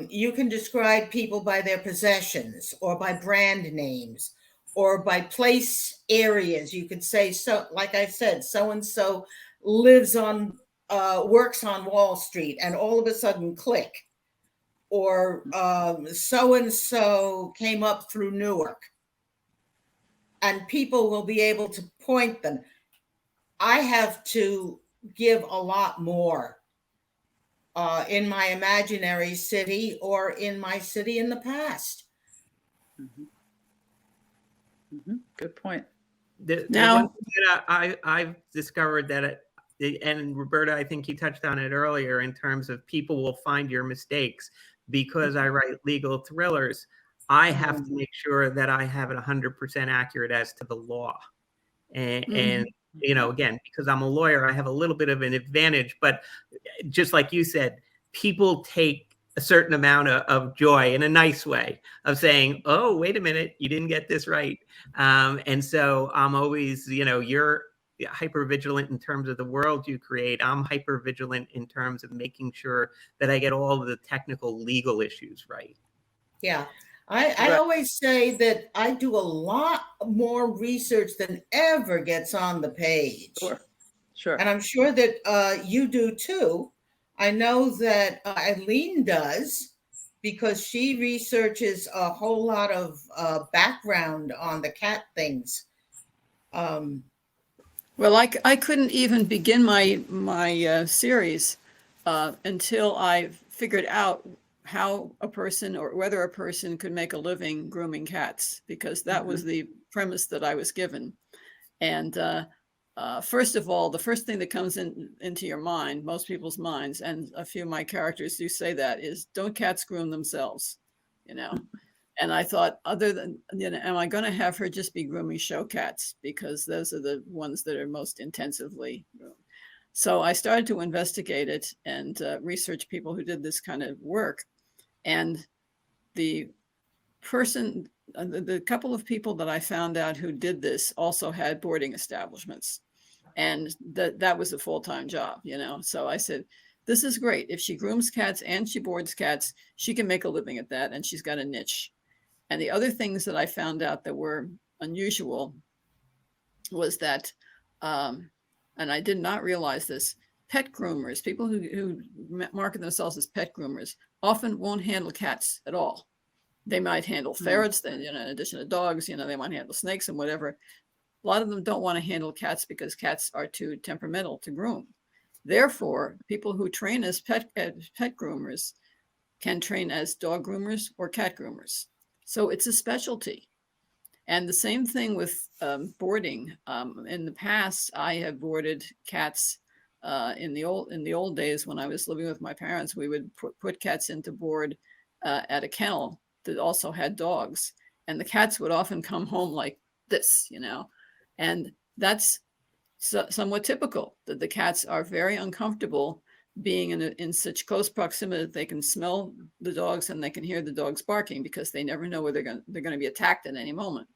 You can describe people by their possessions or by brand names or by place areas. You could say, so like I said, so-and-so lives on, works on Wall Street, and all of a sudden click. Or so-and-so came up through Newark. And people will be able to point them. I have to give a lot more in my imaginary city or in my city in the past. Good point. The Now- one thing that I've discovered that and Roberta, I think you touched on it earlier in terms of people will find your mistakes because I write legal thrillers. I have to make sure that I have it 100% accurate as to the law. And again, because I'm a lawyer, I have a little bit of an advantage, but just like you said, people take a certain amount of joy in a nice way of saying, oh, wait a minute, you didn't get this right. And so I'm always, you're hyper vigilant in terms of the world you create. I'm hyper vigilant in terms of making sure that I get all of the technical legal issues right. Yeah. I always say that I do a lot more research than ever gets on the page. Sure. And I'm sure that you do too. I know that Eileen does because she researches a whole lot of background on the cat things. Well, I couldn't even begin my series until I figured out how a person or whether a person could make a living grooming cats, because that was the premise that I was given. And first of all, the first thing that comes into your mind, most people's minds, and a few of my characters do say that, is don't cats groom themselves, And I thought, other than, am I going to have her just be grooming show cats? Because those are the ones that are most intensively groomed. So I started to investigate it and research people who did this kind of work. And the person, the couple of people that I found out who did this also had boarding establishments. And that was a full-time job, So I said, this is great. If she grooms cats and she boards cats, she can make a living at that. And she's got a niche. And the other things that I found out that were unusual was that, and I did not realize this, pet groomers, people who market themselves as pet groomers, often won't handle cats at all. They might handle ferrets, then, in addition to dogs, they might handle snakes and whatever. A lot of them don't want to handle cats because cats are too temperamental to groom. Therefore, people who train as pet groomers can train as dog groomers or cat groomers. So it's a specialty. And the same thing with boarding. In the past, I have boarded cats. In the old days when I was living with my parents, we would put cats into board at a kennel that also had dogs, and the cats would often come home like this, and that's somewhat typical, that the cats are very uncomfortable being in such close proximity that they can smell the dogs and they can hear the dogs barking because they never know where they're going to be attacked at any moment.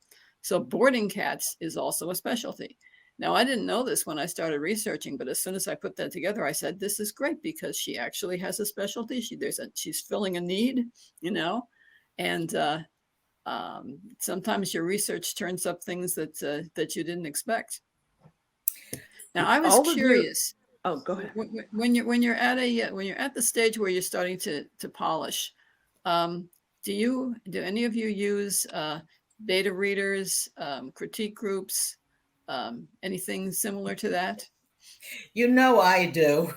So boarding cats is also a specialty. Now, I didn't know this when I started researching, but as soon as I put that together, I said, this is great because she actually has a specialty. She's filling a need, And sometimes your research turns up things that that you didn't expect. Now, I was All of your- curious. Oh, go ahead. When you're at the stage where you're starting to polish, do any of you use beta readers, critique groups, anything similar to that? You know I do.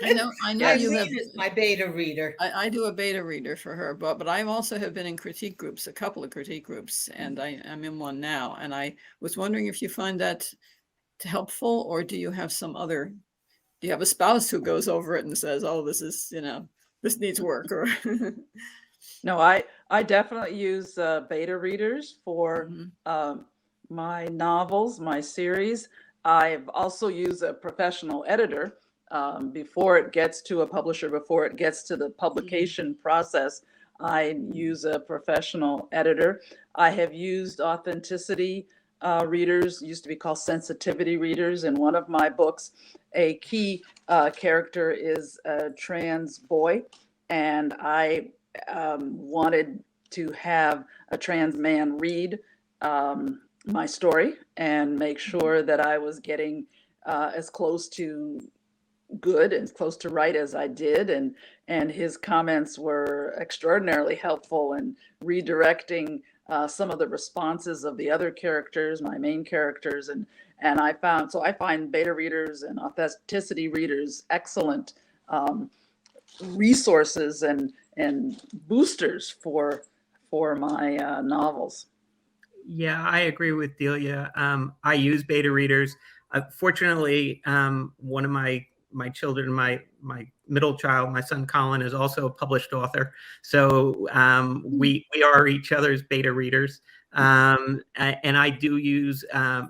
I know you have. Eileen is my beta reader. I do a beta reader for her, but I also have been in critique groups, a couple of critique groups, and I'm in one now. And I was wondering if you find that helpful, or do you have do you have a spouse who goes over it and says, oh, this is, this needs work? Or No, I definitely use beta readers for my novels, my series. I've also used a professional editor before it gets to a publisher, before it gets to the publication process. I use a professional editor. I have used authenticity readers, used to be called sensitivity readers. In one of my books, a key character is a trans boy, and I wanted to have a trans man read my story and make sure that I was getting as close to good and close to right as I did, and his comments were extraordinarily helpful in redirecting some of the responses of the other characters, my main characters, and I find beta readers and authenticity readers excellent resources and boosters for my novels. Yeah, I agree with Delia. I use beta readers. Fortunately, one of my children, my middle child, my son Colin, is also a published author. So we are each other's beta readers. And I do use I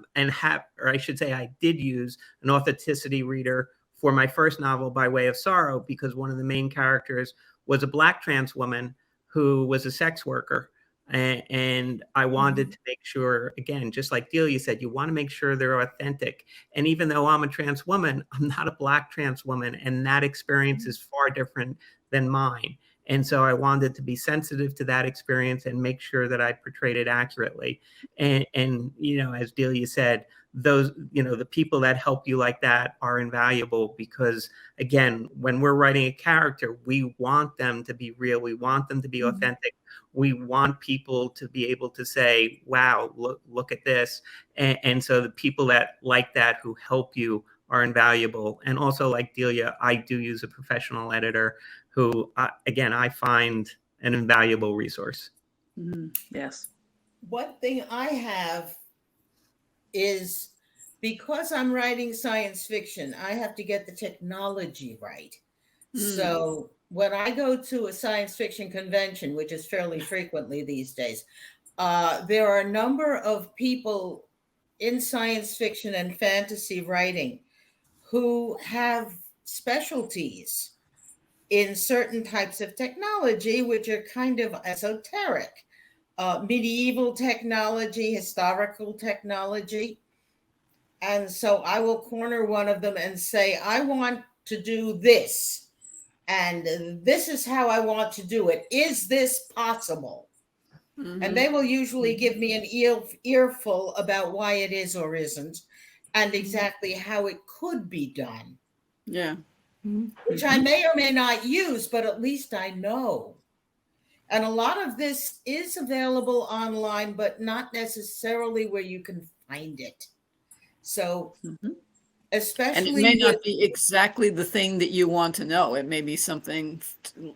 did use an authenticity reader for my first novel, By Way of Sorrow, because one of the main characters was a Black trans woman who was a sex worker. And I wanted to make sure, again, just like Delia said, you want to make sure they're authentic. And even though I'm a trans woman, I'm not a Black trans woman, and that experience is far different than mine. And so I wanted to be sensitive to that experience and make sure that I portrayed it accurately. And as Delia said, those, the people that help you like that are invaluable, because again, when we're writing a character, we want them to be real. We want them to be authentic. We want people to be able to say, wow, look at this. And so the people that like that, who help you, are invaluable. And also, like Delia, I do use a professional editor who, again, I find an invaluable resource. Yes. One thing I have is, because I'm writing science fiction, I have to get the technology right. So when I go to a science fiction convention, which is fairly frequently these days, there are a number of people in science fiction and fantasy writing who have specialties in certain types of technology, which are kind of esoteric. Medieval technology, historical technology. And so I will corner one of them and say, I want to do this. And this is how I want to do it. Is this possible? And they will usually give me an earful about why it is or isn't, and exactly how it could be done. Yeah. Which I may or may not use, but at least I know. And a lot of this is available online, but not necessarily where you can find it. So, especially. And it may not be exactly the thing that you want to know. It may be something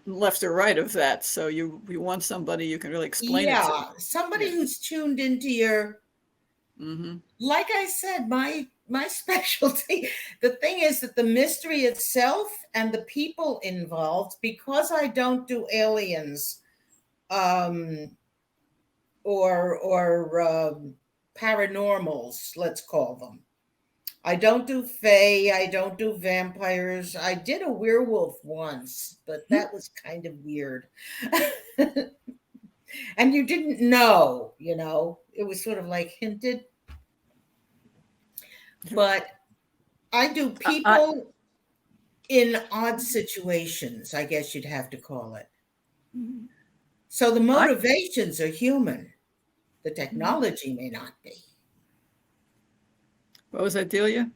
left or right of that. So you want somebody you can really explain it to. Yeah, somebody who's tuned into your. Like I said, my specialty. The thing is that the mystery itself and the people involved, because I don't do aliens, or paranormals, let's call them. I don't do fae, I don't do vampires. I did a werewolf once, but that was kind of weird. And you didn't know, it was sort of like hinted. But I do people in odd situations, I guess you'd have to call it. So the motivations are human. The technology may not be. What was that, Delia?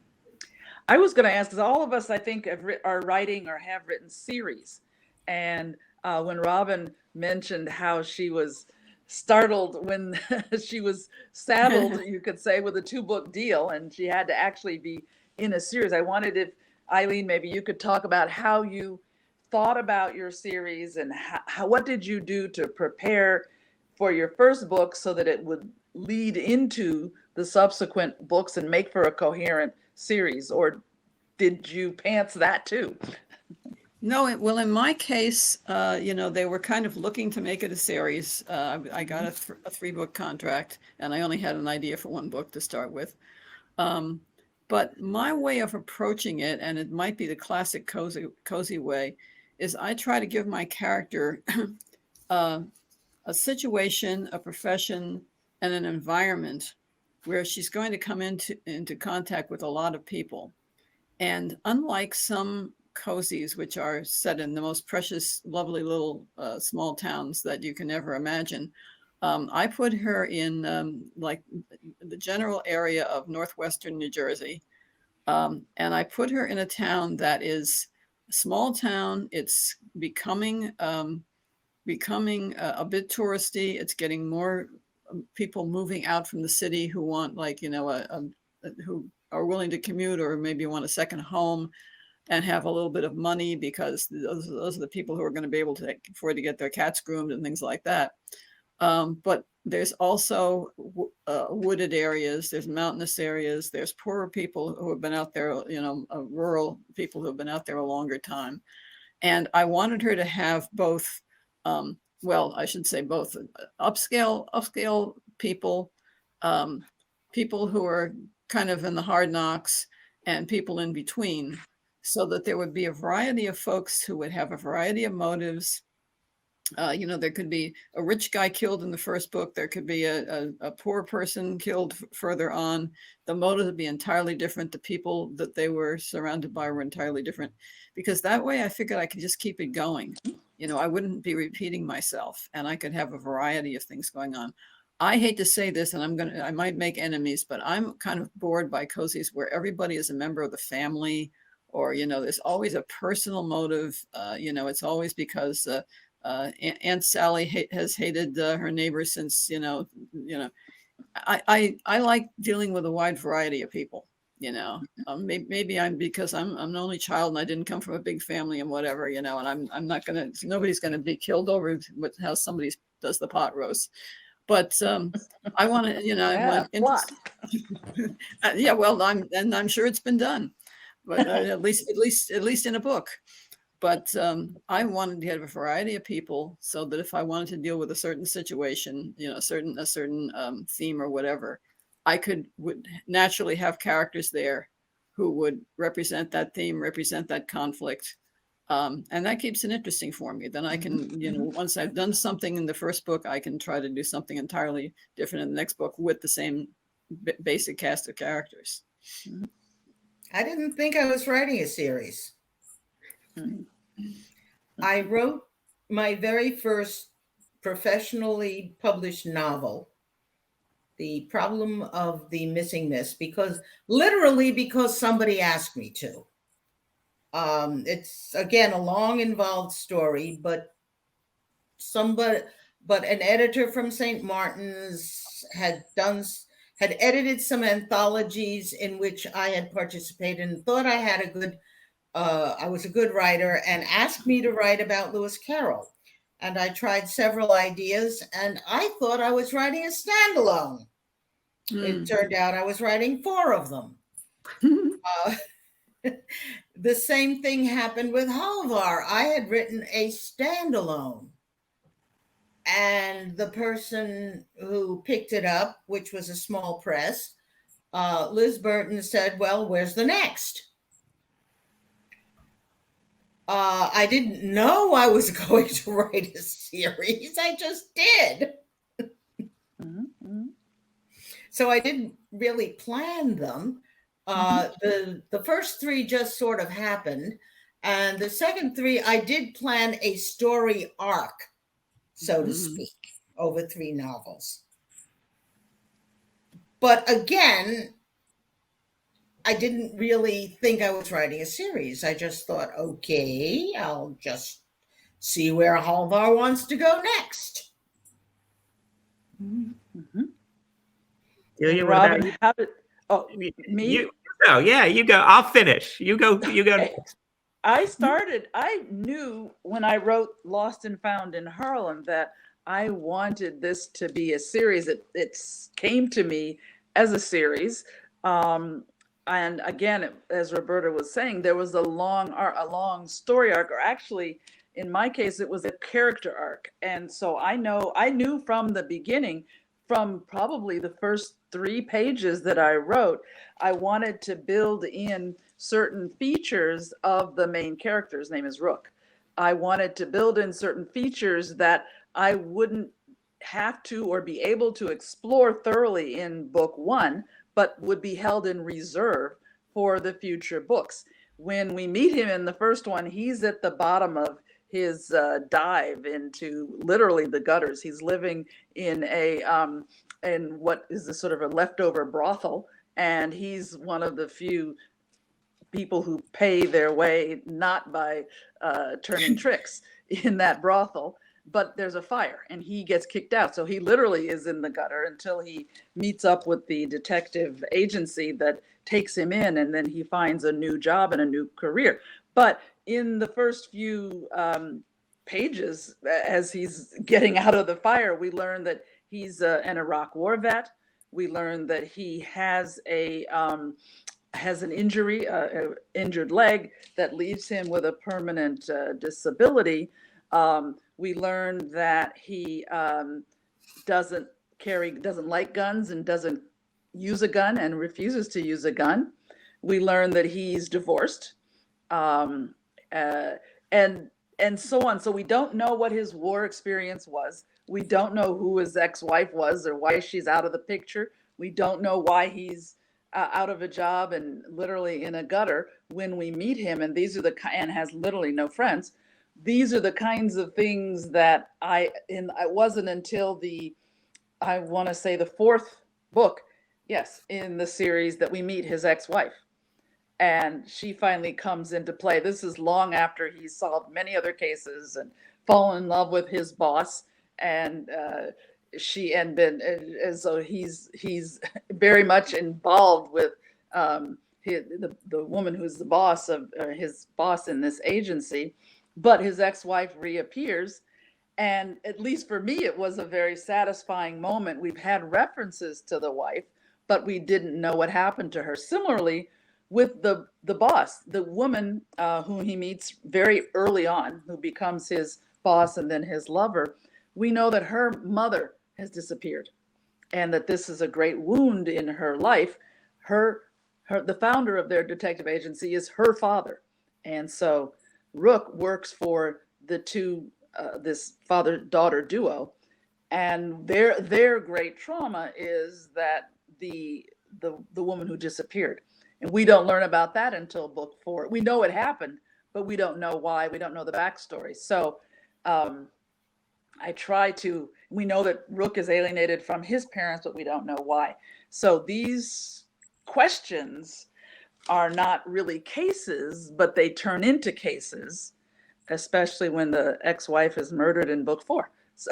I was going to ask, because all of us, I think, are writing or have written series. And when Robyn mentioned how she was startled when she was saddled, you could say, with a 2-book deal, and she had to actually be in a series. I wondered if, Eileen, maybe you could talk about how you thought about your series and what did you do to prepare for your first book so that it would lead into the subsequent books and make for a coherent series, or did you pants that too? No, well, in my case, they were kind of looking to make it a series. I got a 3-book contract, and I only had an idea for 1 book to start with. But my way of approaching it, and it might be the classic cozy way, is I try to give my character a situation, a profession, and an environment where she's going to come into contact with a lot of people. And unlike some cozies, which are set in the most precious, lovely little small towns that you can ever imagine, I put her in like the general area of northwestern New Jersey. And I put her in a town that is a small town. It's becoming a bit touristy. It's getting more people moving out from the city who want, like, who are willing to commute or maybe want a second home and have a little bit of money, because those are the people who are going to be able to afford to get their cats groomed and things like that. But there's also wooded areas, there's mountainous areas, there's poorer people who have been out there, rural people who have been out there a longer time. And I wanted her to have both, I should say both upscale people, people who are kind of in the hard knocks, and people in between, so that there would be a variety of folks who would have a variety of motives. There could be a rich guy killed in the first book. There could be a poor person killed further on. The motives would be entirely different. The people that they were surrounded by were entirely different, because that way I figured I could just keep it going. I wouldn't be repeating myself, and I could have a variety of things going on. I hate to say this, and I might make enemies, but I'm kind of bored by cozies where everybody is a member of the family, or, there's always a personal motive. It's always because Aunt Sally has hated her neighbors since, I like dealing with a wide variety of people. Maybe because I'm an only child and I didn't come from a big family and whatever, and I'm not nobody's gonna be killed over how somebody does the pot roast. But I want to, yeah, well, I'm sure it's been done, but at least in a book. But I wanted to have a variety of people, so that if I wanted to deal with a certain situation, a certain theme or whatever, I would naturally have characters there who would represent that theme, represent that conflict. And that keeps it interesting for me. Then I can, once I've done something in the first book, I can try to do something entirely different in the next book with the same basic cast of characters. I didn't think I was writing a series. I wrote my very first professionally published novel, The Problem of the Missing Miss, because somebody asked me to. It's, again, a long, involved story, but an editor from St. Martin's had edited some anthologies in which I had participated and thought I was a good writer, and asked me to write about Lewis Carroll. And I tried several ideas, and I thought I was writing a standalone. It turned out I was writing 4 of them. The same thing happened with Halvar. I had written a standalone, and the person who picked it up, which was a small press, Liz Burton, said, "Well, where's the next?" I didn't know I was going to write a series. I just did. So I didn't really plan them. The first 3 just sort of happened. And the second 3, I did plan a story arc. so to Mhm. speak, over 3 novels. But again, I didn't really think I was writing a series. I just thought, okay, I'll just see where Halvar wants to go next. Mhm. Delia, And what about Robyn, how did, oh, you? me? You go. Yeah, you go. I'll finish. You go. You go. Okay. I knew when I wrote Lost and Found in Harlem that I wanted this to be a series. It came to me as a series. And again, as Roberta was saying, there was a long story arc, or actually, in my case, it was a character arc. And so I knew from the beginning, from probably the first 3 pages that I wrote, I wanted to build in certain features of the main character. His name is Rook. I wanted to build in certain features that I wouldn't have to or be able to explore thoroughly in book 1, but would be held in reserve for the future books. When we meet him in the first one, he's at the bottom of his dive into literally the gutters. He's living in in what is a sort of a leftover brothel, and he's one of the few people who pay their way not by turning tricks in that brothel, but there's a fire and he gets kicked out. So he literally is in the gutter until he meets up with the detective agency that takes him in, and then he finds a new job and a new career. But in the first few pages, as he's getting out of the fire, we learn that he's an Iraq war vet. We learn that he has an injury, injured leg that leaves him with a permanent disability. We learn that he doesn't like guns and doesn't use a gun and refuses to use a gun. We learn that he's divorced, um, uh, and so on. So we don't know what his war experience was. We don't know who his ex-wife was or why she's out of the picture. We don't know why he's out of a job and literally in a gutter when we meet him. And and has literally no friends. These are the kinds of things that it wasn't until I want to say the 4th book, yes, in the series, that we meet his ex-wife. And she finally comes into play. This is long after he's solved many other cases and fallen in love with his boss. And so he's very much involved with the woman who's the boss of his boss in this agency. But his ex-wife reappears. And at least for me, it was a very satisfying moment. We've had references to the wife, but we didn't know what happened to her. Similarly, with the boss, the woman whom he meets very early on, who becomes his boss and then his lover, we know that her mother has disappeared, and that this is a great wound in her life. The founder of their detective agency is her father, and so Rook works for the two this father-daughter duo, and their great trauma is that the woman who disappeared. And we don't learn about that until book 4. We know it happened, but we don't know why. We don't know the backstory. So we know that Rook is alienated from his parents, but we don't know why. So these questions are not really cases, but they turn into cases, especially when the ex-wife is murdered in book 4. So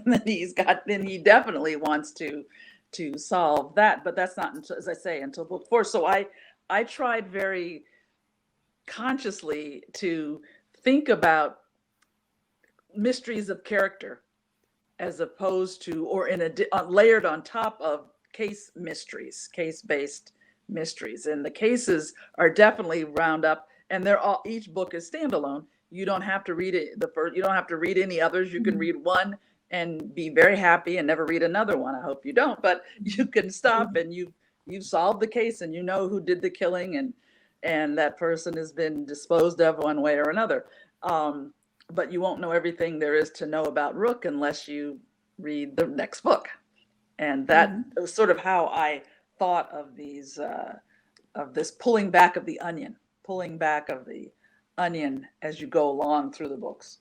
then he definitely wants to solve that, but that's not until, as I say, until book 4. So I tried very consciously to think about mysteries of character as opposed to, or layered on top of case-based mysteries. And the cases are definitely round up, and each book is standalone. You don't have to read it you don't have to read any others. You can read one and be very happy and never read another one. I hope you don't, but you can stop and you've solved the case, and you know who did the killing, and that person has been disposed of one way or another. But you won't know everything there is to know about Rook unless you read the next book. And that was sort of how I thought of these, of this pulling back of the onion as you go along through the books.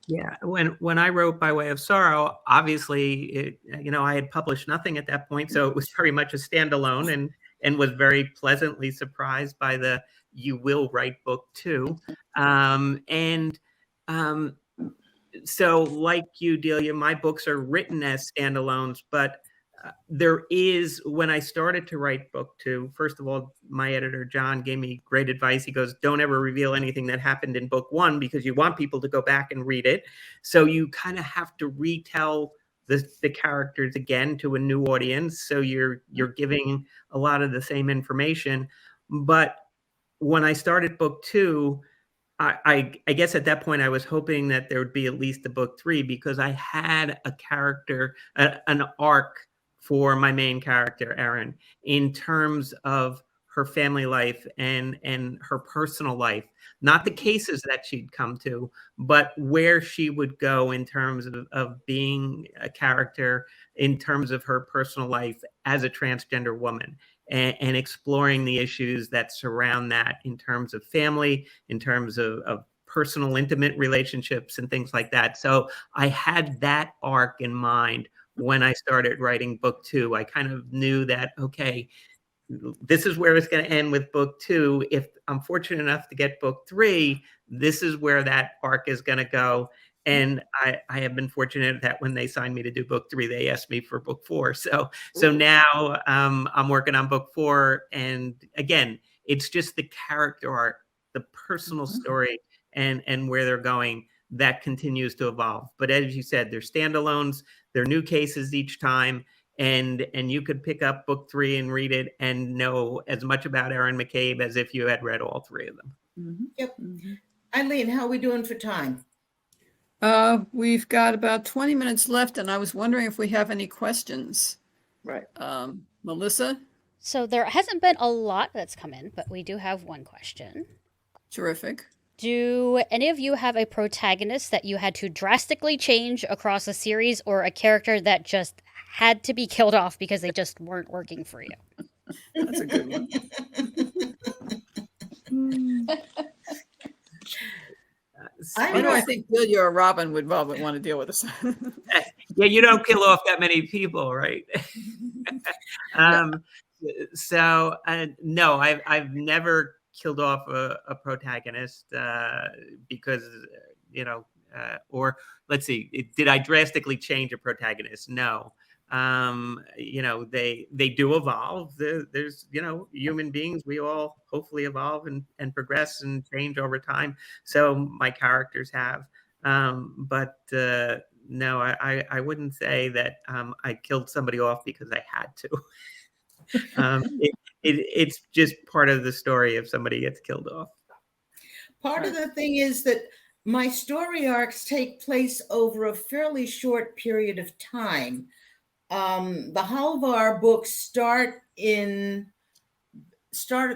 Yeah, when I wrote By Way of Sorrow, obviously, I had published nothing at that point, so it was very much a standalone, and was very pleasantly surprised by the "you will write book two," and um, so like you, Delia, my books are written as standalones, but there is, when I started to write book two, first of all, my editor, John, gave me great advice. He goes, don't ever reveal anything that happened in book one because you want people to go back and read it. So you kind of have to retell the characters again to a new audience. So you're giving a lot of the same information. But when I started book two, I guess at that point I was hoping that there would be at least a book three because I had a character, an arc for my main character, Erin, in terms of her family life and her personal life, not the cases that she'd come to, but where she would go in terms of being a character, in terms of her personal life as a transgender woman. And exploring the issues that surround that in terms of family, in terms of personal, intimate relationships and things like that. So I had that arc in mind when I started writing book two. I kind of knew that, okay, this is where it's going to end with book two. If I'm fortunate enough to get book three, this is where that arc is going to go. And I have been fortunate that when they signed me to do book three, they asked me for book four. So now I'm working on book four. And again, it's just the character arc, the personal story, and where they're going that continues to evolve. But as you said, they're standalones, they're new cases each time. And you could pick up book three and read it and know as much about Erin McCabe as if you had read all three of them. Yep. Eileen, how are we doing for time? We've got about 20 minutes left, and I was wondering if we have any questions. Right. Melissa? So there hasn't been a lot that's come in, but we do have one question. Terrific. Do any of you have a protagonist that you had to drastically change across a series, or a character that just had to be killed off because they just weren't working for you? That's a good one. I think Delia or Robyn would probably want to deal with this. Yeah, you don't kill off that many people, right? No, I've never killed off a protagonist because or let's see, did I drastically change a protagonist? No. They do evolve. There's human beings, we all hopefully evolve and progress and change over time. So my characters have, but no, I wouldn't say that I killed somebody off because I had to. It's just part of the story if somebody gets killed off. Part of the thing is that my story arcs take place over a fairly short period of time. The Halvar books start at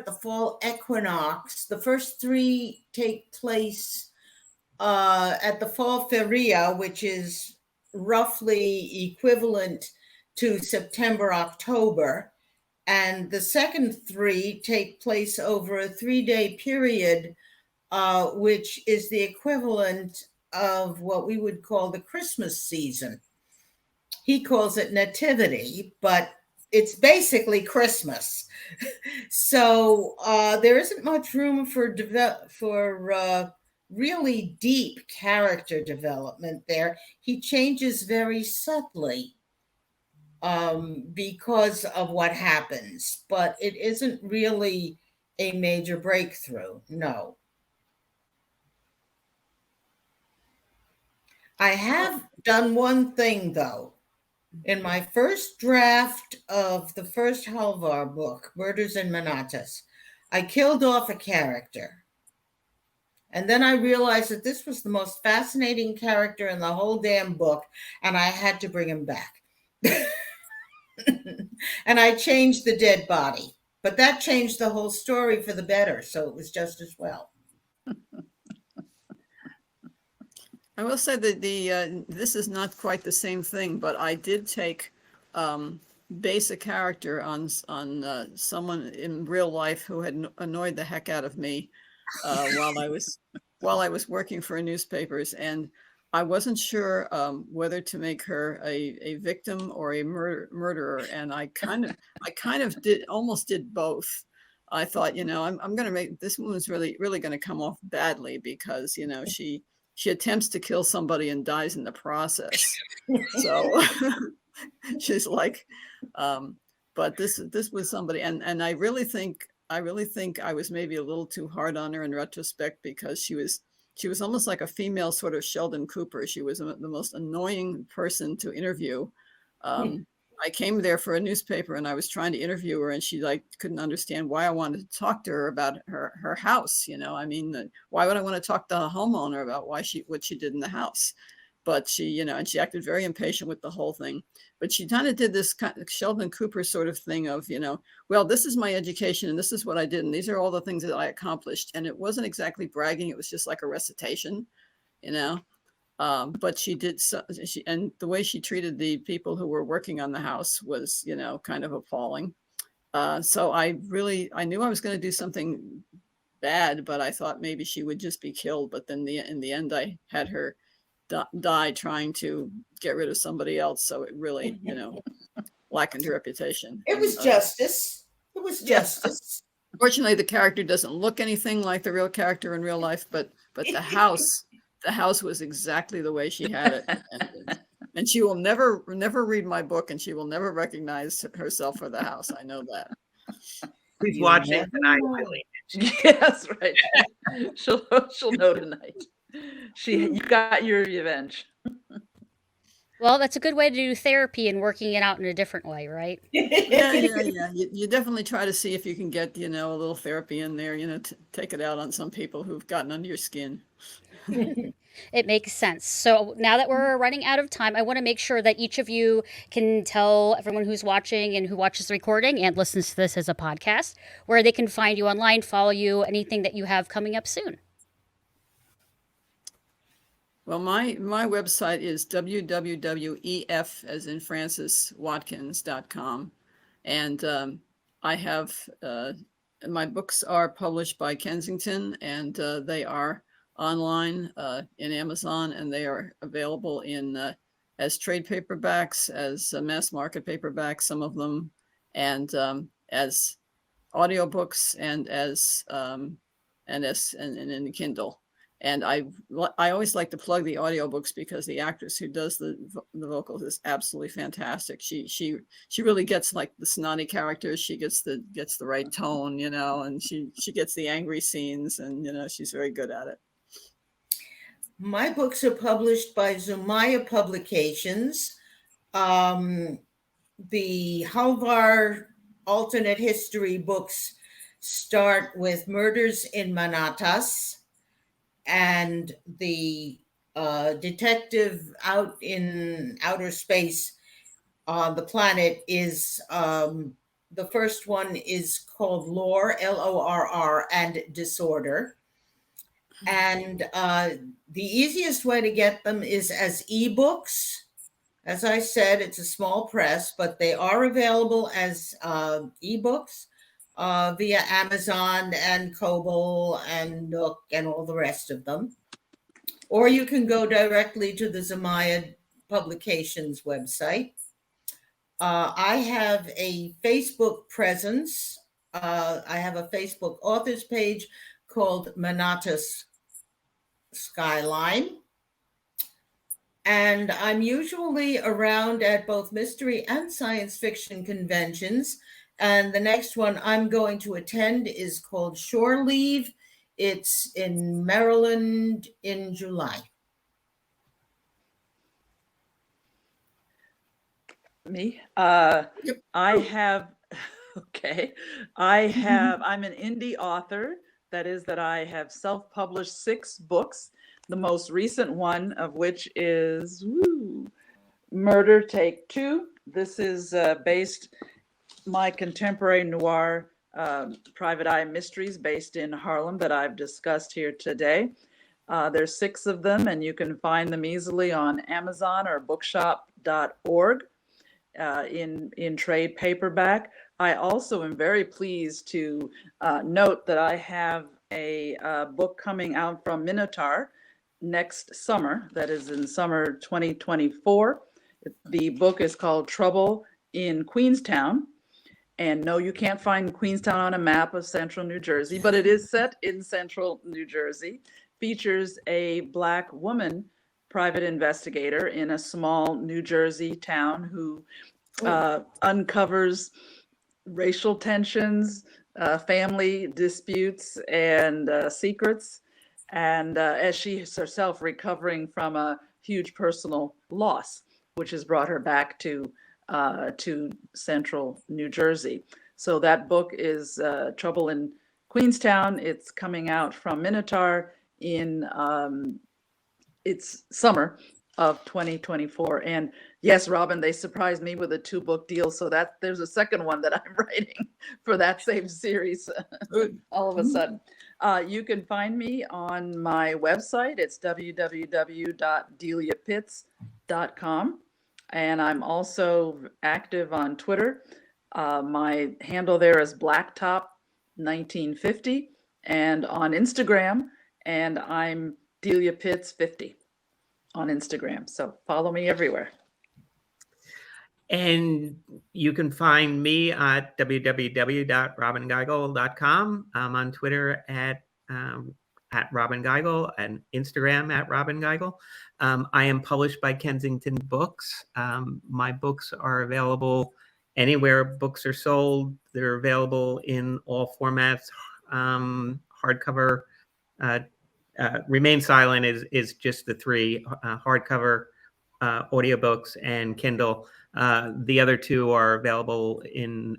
the fall equinox. The first three take place at the fall feria, which is roughly equivalent to September, October. And the second three take place over a 3-day period, which is the equivalent of what we would call the Christmas season. He calls it nativity, but it's basically Christmas. So there isn't much room for really deep character development there. He changes very subtly because of what happens, but it isn't really a major breakthrough, no. I have done one thing, though. In my first draft of the first Halvar book, Murders in Manatas, I killed off a character. And then I realized that this was the most fascinating character in the whole damn book, and I had to bring him back. And I changed the dead body. But that changed the whole story for the better, so it was just as well. I will say that this is not quite the same thing, but I did base a character on someone in real life who had annoyed the heck out of me while I was working for newspapers, and I wasn't sure whether to make her a victim or a murderer, and I kind of almost did both. I thought, I'm going to make this woman's really going to come off badly because she attempts to kill somebody and dies in the process. So she's like, but this was somebody, and I really think I was maybe a little too hard on her in retrospect, because she was almost like a female sort of Sheldon Cooper. She was the most annoying person to interview. I came there for a newspaper and I was trying to interview her, and she couldn't understand why I wanted to talk to her about her house. I mean, why would I want to talk to a homeowner about what she did in the house? But she, and she acted very impatient with the whole thing. But she kind of did this kind of Sheldon Cooper sort of thing of, well, this is my education and this is what I did, and these are all the things that I accomplished. And it wasn't exactly bragging; it was just like a recitation, But she did, and the way she treated the people who were working on the house was, kind of appalling. So I knew I was going to do something bad, but I thought maybe she would just be killed. But then in the end, I had her die trying to get rid of somebody else. So it really, blackened her reputation. It was justice. It was justice. Fortunately, the character doesn't look anything like the real character in real life, but the house was exactly the way she had it. And she will never read my book, and she will never recognize herself for the house. I know that. Who's watching tonight, Eileen? Yes, right. She'll know tonight. You got your revenge. Well, that's a good way to do therapy and working it out in a different way, right? Yeah. You definitely try to see if you can get, a little therapy in there, take it out on some people who've gotten under your skin. It makes sense. So now that we're running out of time, I want to make sure that each of you can tell everyone who's watching and who watches the recording and listens to this as a podcast, where they can find you online, follow you, anything that you have coming up soon. Well, my website is www.ef, as in Francis, Watkins.com. And I have, my books are published by Kensington, and they are online in Amazon, and they are available as trade paperbacks, as mass market paperbacks, some of them, and as audiobooks, and in Kindle. And I always like to plug the audiobooks because the actress who does the vocals is absolutely fantastic. She really gets like the snotty characters. She gets the right tone, and she gets the angry scenes, and she's very good at it. My books are published by Zumaya Publications. The Halvar alternate history books start with Murders in Manatas, and the detective out in outer space on the planet is the first one is called Lore, Lorr, and Disorder. And the easiest way to get them is as ebooks. As I said, it's a small press, but they are available as ebooks via Amazon and Kobo and Nook and all the rest of them. Or you can go directly to the Zumaya Publications website. I have a Facebook presence. I have a Facebook authors page called Manatas Skyline. And I'm usually around at both mystery and science fiction conventions. And the next one I'm going to attend is called Shore Leave. It's in Maryland in July. Me? Yep. I have, okay. I'm an indie author. That is that I have self-published 6 books. The most recent one of which is Murder Take 2. This is based my contemporary noir private eye mysteries based in Harlem that I've discussed here today. There's 6 of them, and you can find them easily on Amazon or bookshop.org in trade paperback. I also am very pleased to note that I have a book coming out from Minotaur next summer, that is in summer 2024. The book is called Trouble in Queenstown. And no, you can't find Queenstown on a map of central New Jersey, but it is set in central New Jersey. Features a Black woman private investigator in a small New Jersey town who uncovers racial tensions, family disputes, and secrets. And as she is herself recovering from a huge personal loss, which has brought her back to central New Jersey. So that book is Trouble in Queenstown. It's coming out from Minotaur in it's summer of 2024. And yes, Robyn, they surprised me with a 2-book deal. So that there's a second one that I'm writing for that same series all of a sudden. You can find me on my website. It's www.deliapitts.com. And I'm also active on Twitter. My handle there is blacktop1950, and on Instagram, and I'm Delia Pitts 50 on Instagram. So follow me everywhere. And you can find me at www.robyngigl.com. I'm on Twitter at Robyn Gigl and Instagram at Robyn Gigl. I am published by Kensington Books. My books are available anywhere books are sold. They're available in all formats. Hardcover, Remain Silent is just the 3, hardcover, audiobooks, and Kindle. The other 2 are available in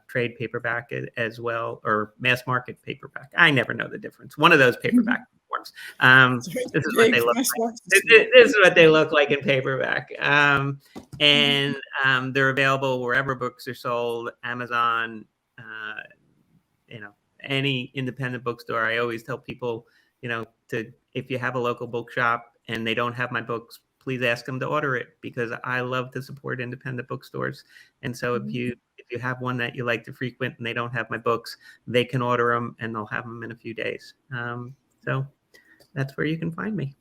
trade paperback as well, or mass market paperback. I never know the difference. One of those paperback forms. This is what they look like. This is what they look like in paperback. And they're available wherever books are sold, Amazon, any independent bookstore. I always tell people, if you have a local bookshop and they don't have my books, please ask them to order it, because I love to support independent bookstores. And so if you have one that you like to frequent and they don't have my books, they can order them and they'll have them in a few days. So that's where you can find me.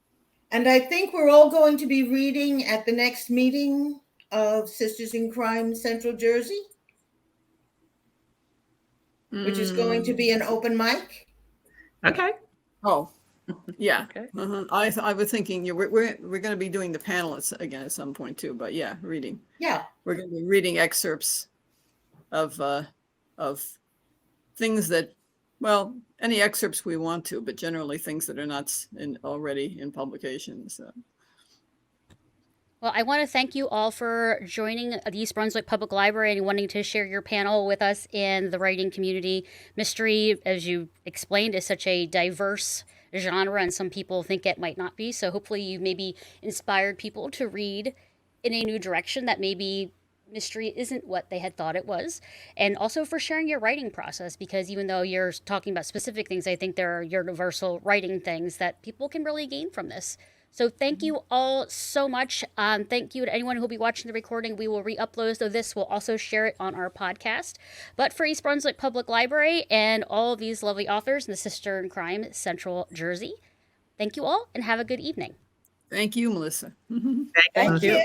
And I think we're all going to be reading at the next meeting of Sisters in Crime Central Jersey, which is going to be an open mic. Okay. Oh, yeah. Okay. I was thinking we're going to be doing the panelists again at some point too, but yeah, reading. Yeah, we're going to be reading excerpts of things that, well, any excerpts we want to, but generally things that are not already in publications. Well, I want to thank you all for joining the East Brunswick Public Library and wanting to share your panel with us in the writing community. Mystery, as you explained, is such a diverse genre, and some people think it might not be. So hopefully you maybe inspired people to read in a new direction that maybe mystery isn't what they had thought it was. And also for sharing your writing process, because even though you're talking about specific things, I think there are universal writing things that people can really gain from this. So thank you all so much. Thank you to anyone who will be watching the recording. We will re-upload this. We'll also share it on our podcast. But for East Brunswick Public Library and all of these lovely authors in the Sister in Crime Central Jersey, thank you all and have a good evening. Thank you, Melissa. Thank you.